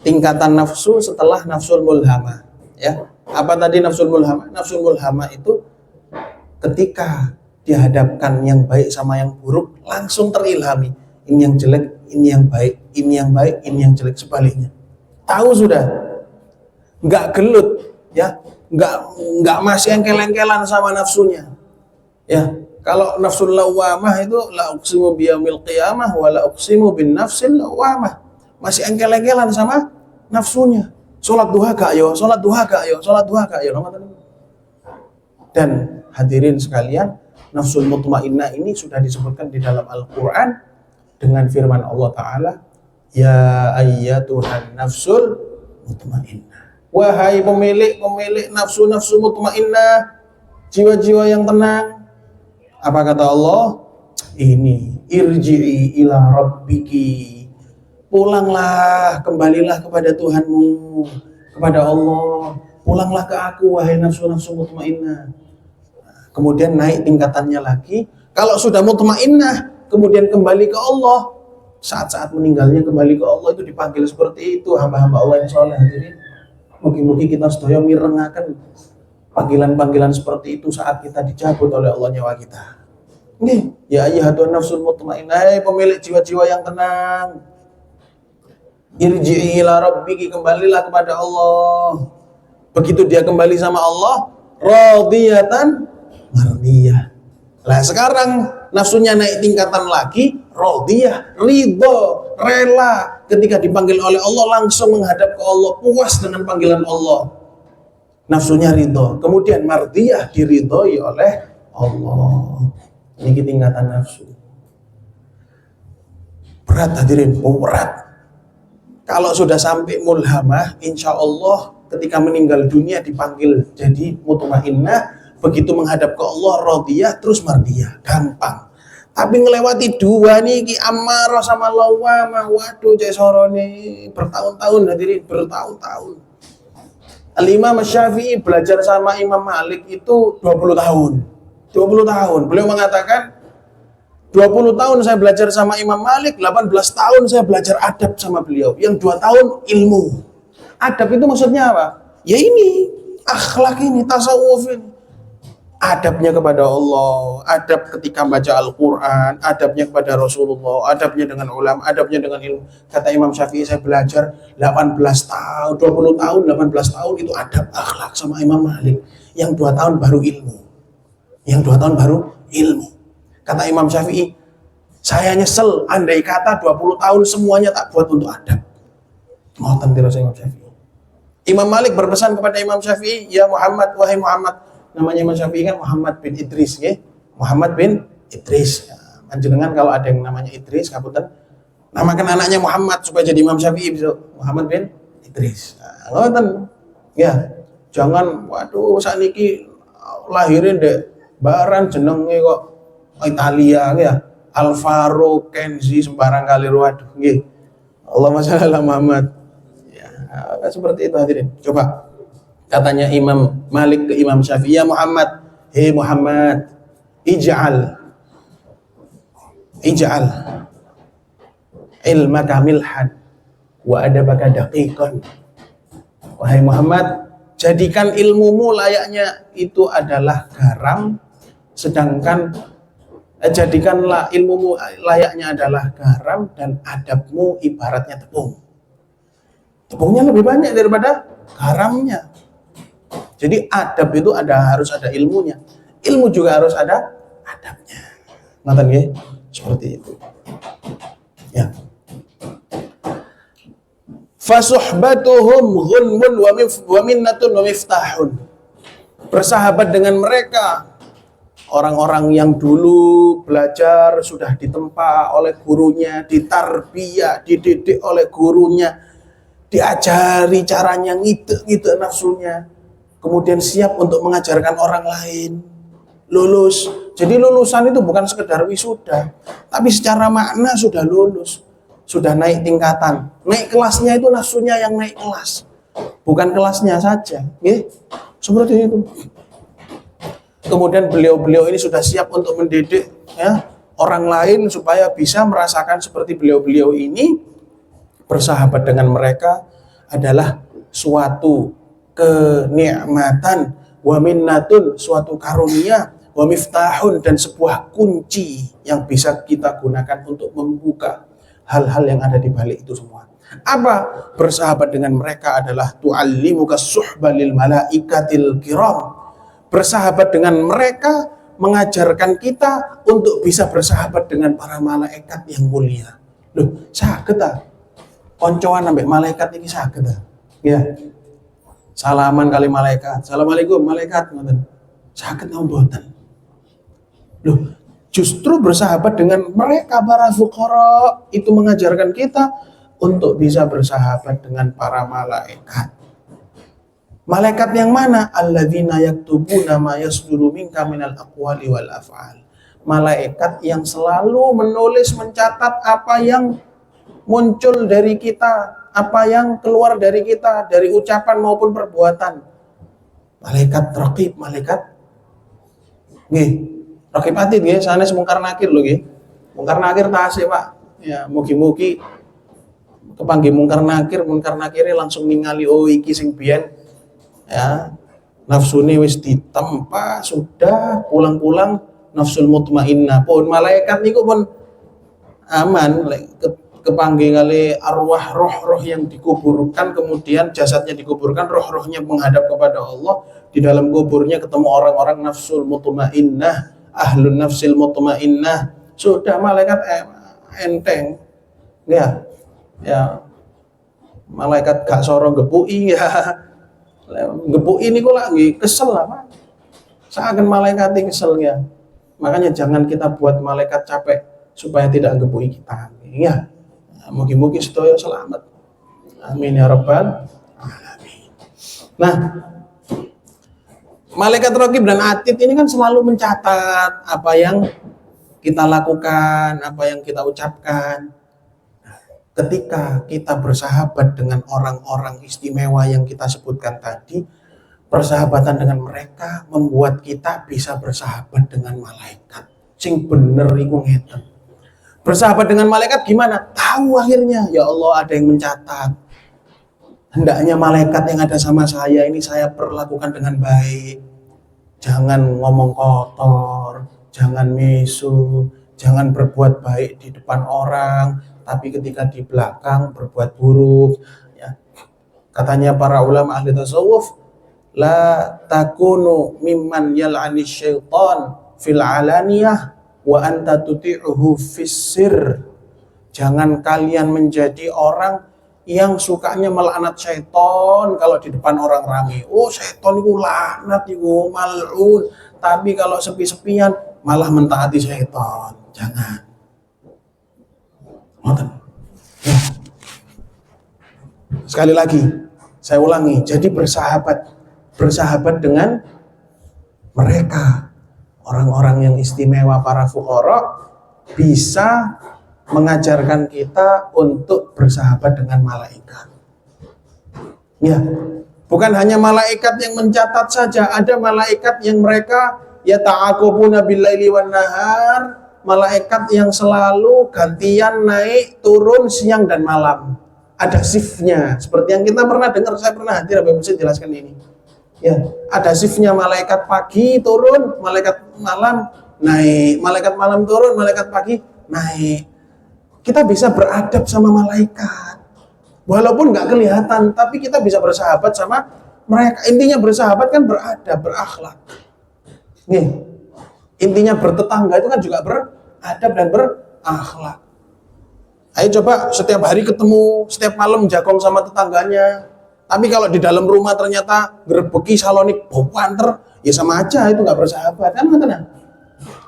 Speaker 1: Tingkatan nafsu setelah nafsul mulhamah, ya. Apa tadi nafsul mulhamah? Nafsul mulhamah itu ketika dihadapkan yang baik sama yang buruk langsung terilhami. Ini yang jelek, ini yang baik, ini yang baik, ini yang jelek, sebaliknya. Tahu sudah, nggak gelut, ya, nggak masih engkel-engkelan sama nafsunya, ya. Kalau nafsul lawamah itu la uqsimu biyaumil qiyamah wa la uqsimu bin nafsil lawamah, masih engkel-engkelan sama nafsunya. Sholat duha gak yo, sholat duha gak yo, sholat duha gak yo. Dan hadirin sekalian, nafsul mutmainnah ini sudah disebutkan di dalam Al-Quran dengan firman Allah Ta'ala, ya ayyatuhan nafsul mutmainnah. Wahai pemilik nafsu mutmainnah, jiwa-jiwa yang tenang. Apa kata Allah? ini irji'i ila rabbiki, pulanglah, kembalilah kepada Tuhanmu, kepada Allah, pulanglah ke aku wahai nafsu-nafsu mutmainnah. Kemudian naik tingkatannya lagi, kalau sudah mutmainnah kemudian kembali ke Allah, saat-saat meninggalnya kembali ke Allah, itu dipanggil seperti itu hamba-hamba Allah yang soleh. Jadi mugi-mugi kita sedaya mirengaken panggilan-panggilan seperti itu saat kita dicabut oleh Allah nyawa kita. Nih, ya ayyuhatun nafsul mutmainnah, hai pemilik jiwa-jiwa yang tenang. Irji'i ila rabbiki, kembalilah kepada Allah. Begitu dia kembali sama Allah, radiyatan mardiyah. Nah, sekarang nafsunya naik tingkatan lagi, radiyah, ridho, rela. Ketika dipanggil oleh Allah langsung menghadap ke Allah, puas dengan panggilan Allah. Nafsunya ridho. Kemudian mardiyah, diridhoi oleh Allah. Ini tingkatan nafsu. Berat hadirin, berat. Kalau sudah sampai mulhamah, insya Allah ketika meninggal dunia dipanggil jadi mutmainnah, begitu menghadap ke Allah radiyah, terus mardiyah, gampang. Tapi ngelewati dua nih, amarah sama lawamah, waduh cek sorone bertahun-tahun hadirin, bertahun-tahun. Al-Imam Syafi'i belajar sama Imam Malik itu 20 tahun. 20 tahun. Beliau mengatakan 20 tahun saya belajar sama Imam Malik, 18 tahun saya belajar adab sama beliau. Yang 2 tahun ilmu. Adab itu maksudnya apa? Ya ini, akhlak ini, tasawuf ini. Adabnya kepada Allah, adab ketika baca Al-Quran, adabnya kepada Rasulullah, adabnya dengan ulama, adabnya dengan ilmu. Kata Imam Syafi'i, saya belajar 18 tahun, 20 tahun, 18 tahun itu adab, akhlak sama Imam Malik. Yang 2 tahun baru ilmu. Yang 2 tahun baru ilmu. Kata Imam Syafi'i, saya nyesel andai kata 20 tahun semuanya tak buat untuk adab. Ngoten dirasa Imam Syafi'i. Imam Malik berpesan kepada Imam Syafi'i, ya Muhammad, wahai Muhammad. Namanya Imam Syafi'i kan Muhammad bin Idris, ya. Muhammad bin Idris. Panjenengan kalau ada yang namanya Idris, kabutan namakan anaknya Muhammad supaya jadi Imam Syafi'i besok. Muhammad bin Idris. Ngoten. Ya, jangan waduh sakniki lahirin dek baran jenenge kok Italia ya. Alvaro Kenzi sembarang kali waduh nggih. Allahumma shalli ala Muhammad. Ya, seperti itu hadirin. Coba katanya Imam Malik ke Imam Syafi'i, ya Muhammad, hei Muhammad, ij'al ilmaka milhan wa adabaka daqiqan. Wahai Muhammad, jadikan ilmumu layaknya itu adalah garam, sedangkan jadikanlah ilmumu layaknya adalah garam dan adabmu ibaratnya tepung. Tepungnya lebih banyak daripada garamnya. Jadi adab itu harus ada ilmunya. Ilmu juga harus ada adabnya. Ngerti ya? Seperti itu. Ya. Fasuhbatuhum ghunmun wa minnatun wa miftahun. Bersahabat dengan mereka, orang-orang yang dulu belajar sudah ditempa oleh gurunya, ditarbiyah, dididik oleh gurunya, diajari caranya ngide nafsunya. Kemudian siap untuk mengajarkan orang lain, lulus. Jadi lulusan itu bukan sekedar wisuda, tapi secara makna sudah lulus, sudah naik tingkatan. Naik kelasnya itu nafsunya yang naik kelas, bukan kelasnya saja. Seperti itu. Kemudian beliau-beliau ini sudah siap untuk mendidik ya, orang lain supaya bisa merasakan seperti beliau-beliau ini. Bersahabat dengan mereka adalah suatu kenikmatan, wa minnatun, suatu karunia, wa miftahun, dan sebuah kunci yang bisa kita gunakan untuk membuka hal-hal yang ada di balik itu semua. Apa? Bersahabat dengan mereka adalah tu'allimuka suhba lil malaikatil kiram. Bersahabat dengan mereka mengajarkan kita untuk bisa bersahabat dengan para malaikat yang mulia. Loh, saged ta? Koncoan ambek malaikat ini saged ta? Ya. Salaman kali malaikat. Assalamualaikum malaikat, ngoten. Saged napa mboten? Loh, justru bersahabat dengan mereka para fuqara itu mengajarkan kita untuk bisa bersahabat dengan para malaikat. Malaikat yang mana? Alladzina yaktubuna ma yasduru minka minal aqwali wal af'al. malaikat yang selalu menulis, mencatat apa yang muncul dari kita, apa yang keluar dari kita, dari ucapan maupun perbuatan. Malaikat raqib, malaikat nggih, raqib atid nggih, sanes mungkar nakir lho nggih. Mungkar nakir tasih, Pak. Ya, mugi-mugi kepanggih mungkar nakire langsung ningali oh iki sing biyen ya nafsune wis ditempa, sudah pulang-pulang nafsul mutmainnah pun malaikat niku pun aman kepanggih kali arwah roh-roh yang dikuburkan, kemudian jasadnya dikuburkan, roh-rohnya menghadap kepada Allah, di dalam kuburnya ketemu orang-orang nafsul mutmainnah, ahlun nafsil mutmainnah, sudah malaikat enteng ya malaikat gak sorong gepui ya gepui ini kok lagi kesel apa seakan malaikat ini kesel ya, makanya jangan kita buat malaikat capek supaya tidak gepui kita ya. Mugi-mugi sedaya selamat, amin ya rabbal alamin. Nah, malaikat raqib dan atid ini kan selalu mencatat apa yang kita lakukan, apa yang kita ucapkan. Ketika kita bersahabat dengan orang-orang istimewa yang kita sebutkan tadi, persahabatan dengan mereka membuat kita bisa bersahabat dengan malaikat. Sing bener iku ngeten. Bersahabat dengan malaikat gimana? Tahu akhirnya, ya Allah ada yang mencatat. Hendaknya malaikat yang ada sama saya ini saya perlakukan dengan baik. Jangan ngomong kotor, jangan misu, jangan berbuat baik di depan orang, tapi ketika di belakang berbuat buruk ya. Katanya para ulama ahli tasawuf, la takunu mimman yal'ani syaitan fil alaniyah wa anta tuti'uhu fis sir. Jangan kalian menjadi orang yang sukanya melaknat syaitan kalau di depan orang ramai. Oh, syaitan itu laknat itu mal'un. Tapi kalau sepi-sepian malah mentaati syaitan. Jangan. Ya. Sekali lagi saya ulangi, jadi bersahabat dengan mereka orang-orang yang istimewa, para fuqara, bisa mengajarkan kita untuk bersahabat dengan malaikat. Ya, bukan hanya malaikat yang mencatat saja, ada malaikat yang mereka ya ta'aqubuna bil-laili wan nahar, malaikat yang selalu gantian naik turun siang dan malam. Ada shiftnya, seperti yang kita pernah dengar, saya pernah hadir, Abang Musa jelaskan ini. Ya, ada shiftnya, malaikat pagi turun, malaikat malam naik, malaikat malam turun, malaikat pagi naik. Kita bisa beradab sama malaikat, walaupun nggak kelihatan, tapi kita bisa bersahabat sama mereka. Intinya bersahabat kan beradab, berakhlak. Nih, intinya bertetangga itu kan juga beradab dan berakhlak. Ayo coba setiap hari ketemu, setiap malam jagong sama tetangganya. Tapi kalau di dalam rumah ternyata gerbeki salonik bau panter, ya sama aja, itu nggak bersahabat kan, katanya.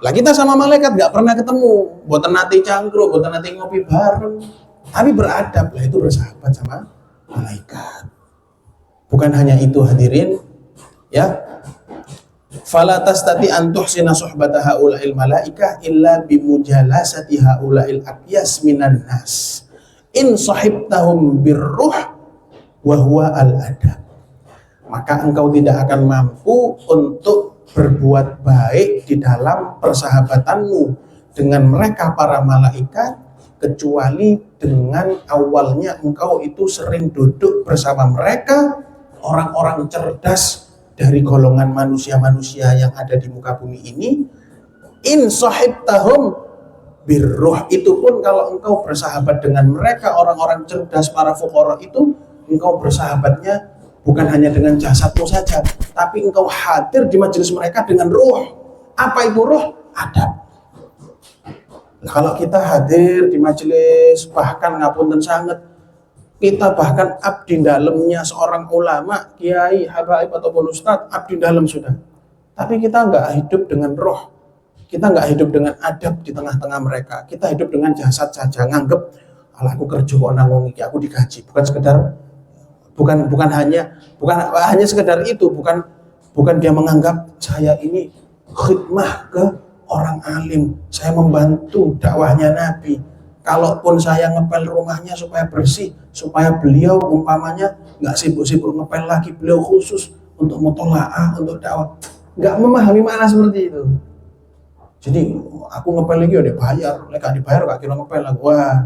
Speaker 1: Lah kita sama malaikat nggak pernah ketemu, boten nate cangkruk, boten nate ngopi bareng, tapi beradab, lah itu bersahabat sama malaikat. Bukan hanya itu hadirin, ya. Fala tastati an tuhsina suhbata haula'il malaikah illa bimujalasati haula'il aqyas minan nas. In sahibtahum birruh wa huwa al-adab. Maka engkau tidak akan mampu untuk berbuat baik di dalam persahabatanmu dengan mereka para malaikat kecuali dengan awalnya engkau itu sering duduk bersama mereka, orang-orang cerdas dari golongan manusia-manusia yang ada di muka bumi ini. In sahibtahum birruh, itu pun kalau engkau bersahabat dengan mereka, orang-orang cerdas, para fuqara itu, engkau bersahabatnya bukan hanya dengan jasadmu saja, tapi engkau hadir di majelis mereka dengan ruh. Apa itu ruh? Adab. Nah, kalau kita hadir di majelis, bahkan ngapunten sangat, kita bahkan abdi dalamnya seorang ulama, kiai, habaib ataupun ustadz, abdi dalam sudah. Tapi kita nggak hidup dengan roh, kita nggak hidup dengan adab di tengah-tengah mereka. Kita hidup dengan jasad saja, nganggep, alah aku kerja kok nanggung iki, aku digaji. Bukan hanya sekedar itu, bukan dia menganggap saya ini khidmah ke orang alim, saya membantu dakwahnya Nabi. Kalaupun saya ngepel rumahnya supaya bersih, supaya beliau umpamanya nggak sibuk-sibuk ngepel lagi, beliau khusus untuk mutolaah, untuk dakwah. Nggak memahami makna seperti itu. Jadi aku ngepel lagi udah bayar, mereka dibayar gak kira ngepel lagi. Wah,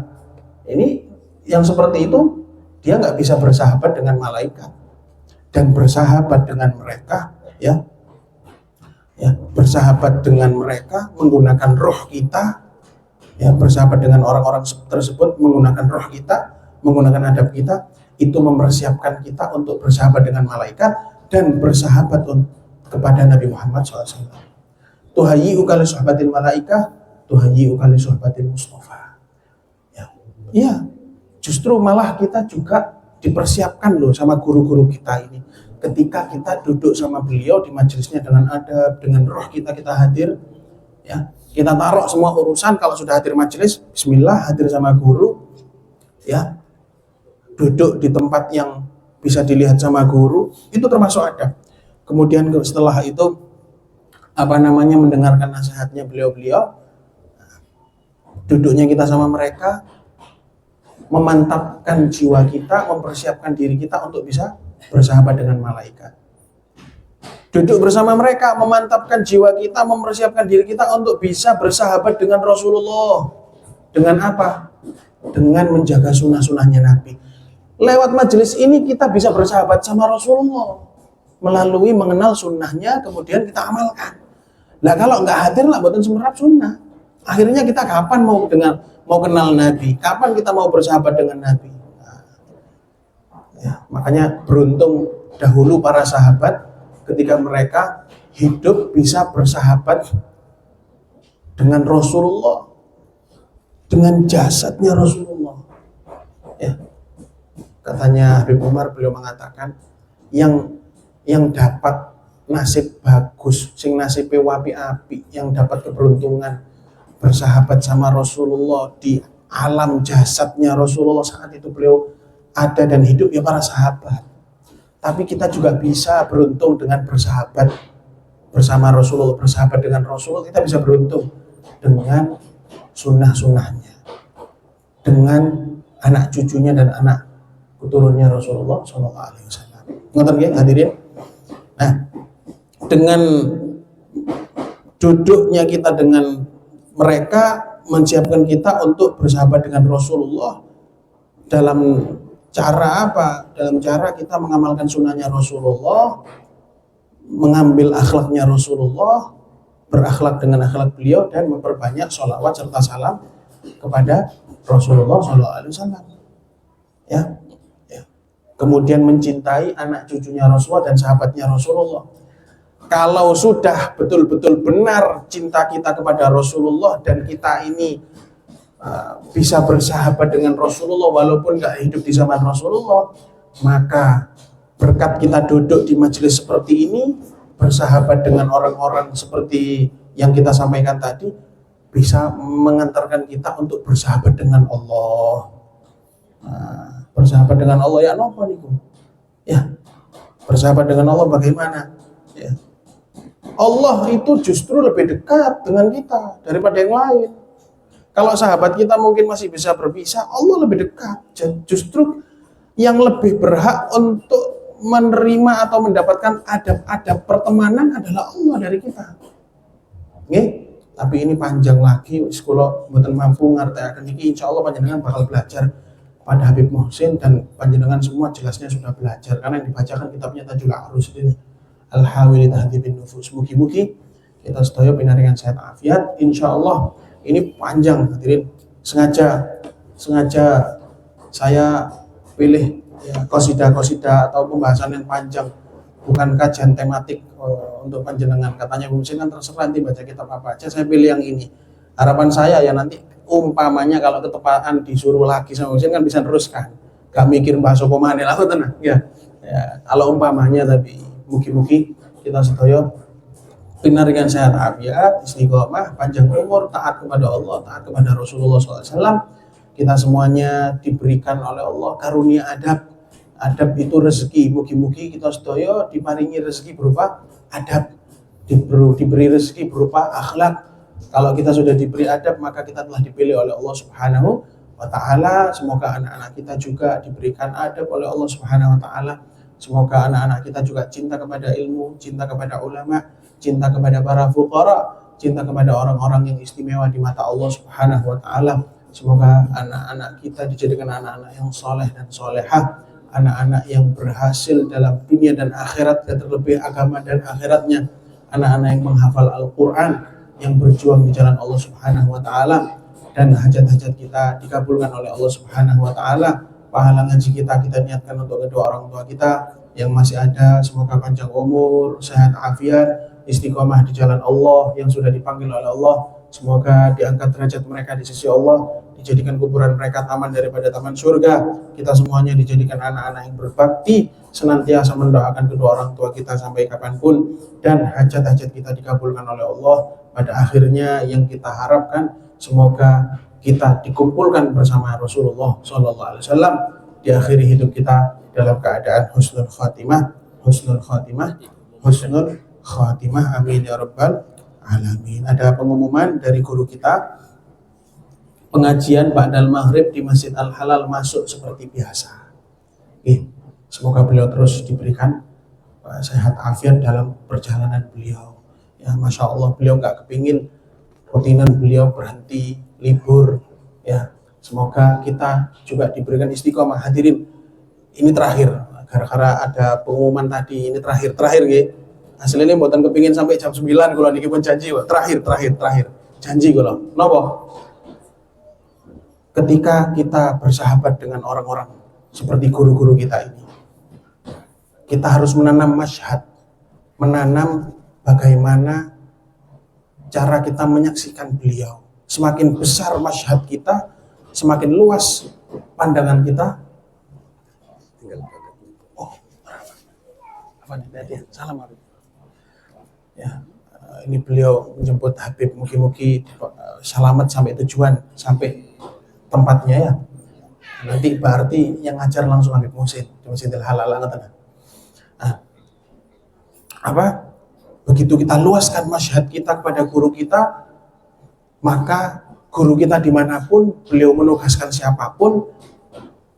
Speaker 1: ini yang seperti itu dia nggak bisa bersahabat dengan malaikat dan bersahabat dengan mereka, ya, bersahabat dengan mereka menggunakan roh kita, ya, bersahabat dengan orang-orang tersebut menggunakan roh kita, menggunakan adab kita, itu mempersiapkan kita untuk bersahabat dengan malaikat dan bersahabat kepada Nabi Muhammad SAW. Tuhayyi'u kali suhbatil malaikah, tuhayyi'u kali suhbatil Mustafa. Ya, justru malah kita juga dipersiapkan loh sama guru-guru kita ini. Ketika kita duduk sama beliau di majelisnya dengan adab, dengan roh kita hadir, ya, kita taruh semua urusan. Kalau sudah hadir majelis, bismillah, hadir sama guru, ya, duduk di tempat yang bisa dilihat sama guru, itu termasuk adab. Kemudian setelah itu mendengarkan nasihatnya beliau-beliau, duduknya kita sama mereka, memantapkan jiwa kita, mempersiapkan diri kita untuk bisa bersahabat dengan malaikat. Duduk bersama mereka, memantapkan jiwa kita, mempersiapkan diri kita untuk bisa bersahabat dengan Rasulullah. Dengan apa? Dengan menjaga sunnah-sunnahnya Nabi. Lewat majelis ini kita bisa bersahabat sama Rasulullah melalui mengenal sunnahnya, kemudian kita amalkan. Nah kalau nggak hadir lah buatan semerap sunnah. Akhirnya kita kapan mau kenal Nabi? Kapan kita mau bersahabat dengan Nabi? Nah, ya, makanya beruntung dahulu para sahabat ketika mereka hidup bisa bersahabat dengan Rasulullah, dengan jasadnya Rasulullah. Ya. Katanya Habib Umar, beliau mengatakan yang dapat nasib bagus, sing nasibe wapi-api, yang dapat keberuntungan bersahabat sama Rasulullah di alam jasadnya Rasulullah saat itu beliau ada dan hidup, ya para sahabat. Tapi kita juga bisa beruntung dengan bersahabat bersama Rasulullah, bersahabat dengan Rasulullah, kita bisa beruntung dengan sunnah-sunnahnya, dengan anak cucunya dan anak keturunannya Rasulullah SAW. Ngerti nggih hadirin? Nah, dengan duduknya kita dengan mereka menyiapkan kita untuk bersahabat dengan Rasulullah dalam cara apa? Dalam cara kita mengamalkan sunnahnya Rasulullah, mengambil akhlaknya Rasulullah, berakhlak dengan akhlak beliau dan memperbanyak sholawat serta salam kepada Rasulullah SAW. Ya. Kemudian mencintai anak cucunya Rasulullah dan sahabatnya Rasulullah. Kalau sudah betul-betul benar cinta kita kepada Rasulullah dan kita ini bisa bersahabat dengan Rasulullah walaupun gak hidup di zaman Rasulullah, maka berkat kita duduk di majelis seperti ini, bersahabat dengan orang-orang seperti yang kita sampaikan tadi, bisa mengantarkan kita untuk bersahabat dengan Allah. Bersahabat dengan Allah ya nopo niku. Ya. Bersahabat dengan Allah bagaimana? Ya. Allah itu justru lebih dekat dengan kita daripada yang lain. Kalau sahabat kita mungkin masih bisa berpisah, Allah lebih dekat. Justru yang lebih berhak untuk menerima atau mendapatkan adab-adab pertemanan adalah Allah dari kita. Oke? Tapi ini panjang lagi, sekolah mboten mampu ngertekaken iki, insyaallah panjenengan bakal belajar pada Habib Muhsin dan panjenengan semua jelasnya sudah belajar karena yang dibacakan kitabnya Tajul Arus ini Al-Hawili Tahdhibin Nufus. Mugi-mugi kita sedaya pinaringan sehat afiat. Insyaallah ini panjang hadirin. Sengaja saya pilih ya qasidah-qasidah atau pembahasan yang panjang, bukan kajian tematik untuk panjenengan. Katanya Bu Muhsin kan terserah nanti baca kitab apa aja, saya pilih yang ini. Harapan saya ya nanti umpamanya kalau ketepaan disuruh lagi sama Muhsin kan bisa teruskan. Gak mikir bahasa pemane lah tenang ya. Kalau umpamanya tapi mugi-mugi kita sedaya pinaringan sehat afiat, istiqomah, panjang umur, taat kepada Allah, taat kepada Rasulullah SAW. Kita semuanya diberikan oleh Allah karunia adab. Adab itu rezeki. Mugi-mugi kita sedaya diparingi rezeki berupa adab, diberi rezeki berupa akhlak, Kalau kita sudah diberi adab, maka kita telah dipilih oleh Allah Subhanahu wa Ta'ala. Semoga anak-anak kita juga diberikan adab oleh Allah Subhanahu wa Ta'ala. Semoga anak-anak kita juga cinta kepada ilmu, cinta kepada ulama, cinta kepada para fuqara, cinta kepada orang-orang yang istimewa di mata Allah Subhanahu wa Ta'ala. Semoga anak-anak kita dijadikan anak-anak yang soleh dan solehah, anak-anak yang berhasil dalam dunia dan akhirat, dan terlebih agama dan akhiratnya, anak-anak yang menghafal Al-Quran, yang berjuang di jalan Allah Subhanahu wa Ta'ala, dan hajat-hajat kita dikabulkan oleh Allah Subhanahu wa Ta'ala. Pahala ngaji kita niatkan untuk kedua orang tua kita yang masih ada, semoga panjang umur, sehat afiat, istiqomah di jalan Allah, yang sudah dipanggil oleh Allah, semoga diangkat derajat mereka di sisi Allah, dijadikan kuburan mereka taman daripada taman surga. Kita semuanya dijadikan anak-anak yang berbakti, senantiasa mendoakan kedua orang tua kita sampai kapanpun, dan hajat-hajat kita dikabulkan oleh Allah. Pada akhirnya yang kita harapkan, semoga kita dikumpulkan bersama Rasulullah SAW di akhir hidup kita dalam keadaan husnul khatimah, husnul khatimah, husnul khatimah. Amin ya rabbal alamin. Ada pengumuman dari guru kita, pengajian ba'dal maghrib di Masjid Al-Halal masuk seperti biasa. Semoga beliau terus diberikan sehat afiat dalam perjalanan beliau. Ya, Masya Allah, beliau nggak kepingin rutinan beliau berhenti, libur. Ya, semoga kita juga diberikan istiqomah. Hadirin, ini terakhir. Gara-gara ada pengumuman tadi, ini terakhir gitu. Hasilnya buatan kepingin sampai jam 9 kalau niki pun janji, terakhir. Janji kalau. Napa? Ketika kita bersahabat dengan orang-orang seperti guru-guru kita ini, kita harus menanam masyhad, menanam bagaimana cara kita menyaksikan beliau. Semakin besar masyhad kita, semakin luas pandangan kita. Apa nih? Salam Habib. Ya, ini beliau menjemput Habib, mugi-mugi selamat sampai tujuan, sampai tempatnya ya. Nanti berarti yang ngajar langsung Habib Muhsin di Masjidil Halal. Begitu kita luaskan masyhad kita kepada guru kita, maka guru kita dimanapun, beliau menugaskan siapapun,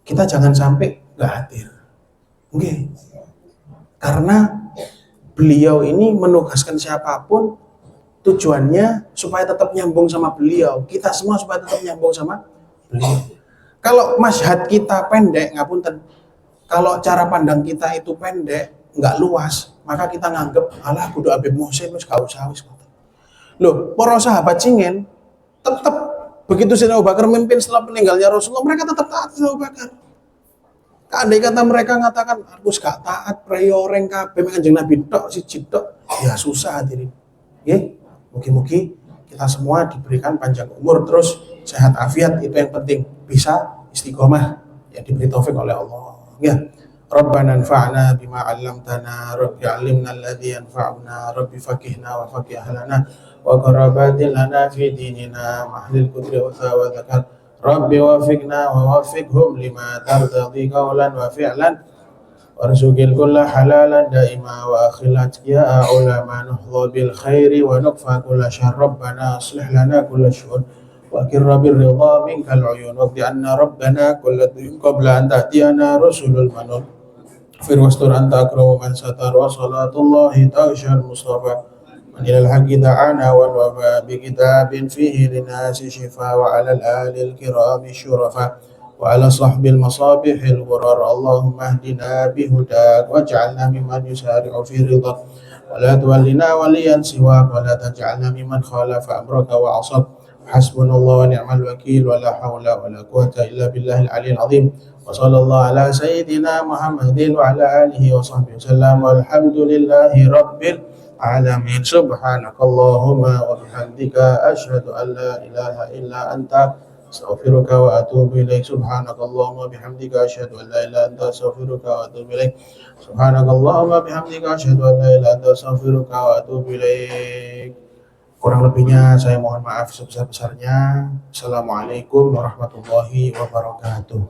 Speaker 1: kita jangan sampai nggak hadir. Oke. Karena beliau ini menugaskan siapapun, tujuannya supaya tetap nyambung sama beliau. Kita semua supaya tetap nyambung sama beliau. Kalau masyhad kita pendek, ngapunten, kalau cara pandang kita itu pendek, nggak luas, maka kita nganggep, alah kudu Habib Muhsin wis gak usah wis. Loh, para sahabat cingen tetap begitu Sayyidina Abu Bakar memimpin setelah meninggalnya Rasulullah, mereka tetap taat Sayyidina Abu Bakar. Andai kata mereka mengatakan, aku gak taat, preyoreng kabeh kanjeng Nabi tok siji tok, ya susah hadirin. Nggih, mugi-mugi kita semua diberikan panjang umur, terus sehat afiat, itu yang penting, bisa istiqomah, ya diberi taufik oleh Allah. Ya. Rabbana anfa'na bima 'allamtana, Rabbi 'allimna alladhi yanfa'una, Rabbi faqihna wa faqih ahlana wa qarabatin lana fi dinina mahlil qudri wa zakar. Rabbi wafiqna wa wafiqhum lima tardadi qawlan wa fi'lan warzuqil kulla halalan daima wa akhilat ya ulama nuhdha bil khairi wa nukfa kulla syarr. Rabbana aslih lana kulla syu'un wa kirra bir ridha minkal uyun waqdi anna rabbana kulla dhim qabla an ta'tiyana rusulul manun fir wastur anta akramu man satar wa salatullahi ta'shal mustafa إلى الحق دعانا والوفاء بكتاب فيه للناس شفاء وعلى الآل الكرام الشرفاء وعلى صحب المصابيح الغرر. اللهم اهدنا بهداك واجعلنا ممن يسارع في رضاك ولا تولنا وليا سواك ولا تجعلنا ممن خالف أمرك وعصاك. حسبنا الله ونعم الوكيل ولا حول ولا قوة إلا بالله العلي العظيم. وصلى الله على سيدنا محمد وعلى آله وصحبه وسلم والحمد لله رب alamin. Subhanakallahumma wa bihamdika asyhadu an la ilaha illa anta astaghfiruka wa atubu ilaik. Subhanakallahumma wa bihamdika asyhadu an la ilaha illa anta astaghfiruka wa atubu ilaik. Subhanakallahumma wa bihamdika asyhadu an la ilaha illa anta astaghfiruka wa atubu ilaik. Kurang lebihnya saya mohon maaf sebesar-besarnya. Assalamualaikum warahmatullahi wabarakatuh.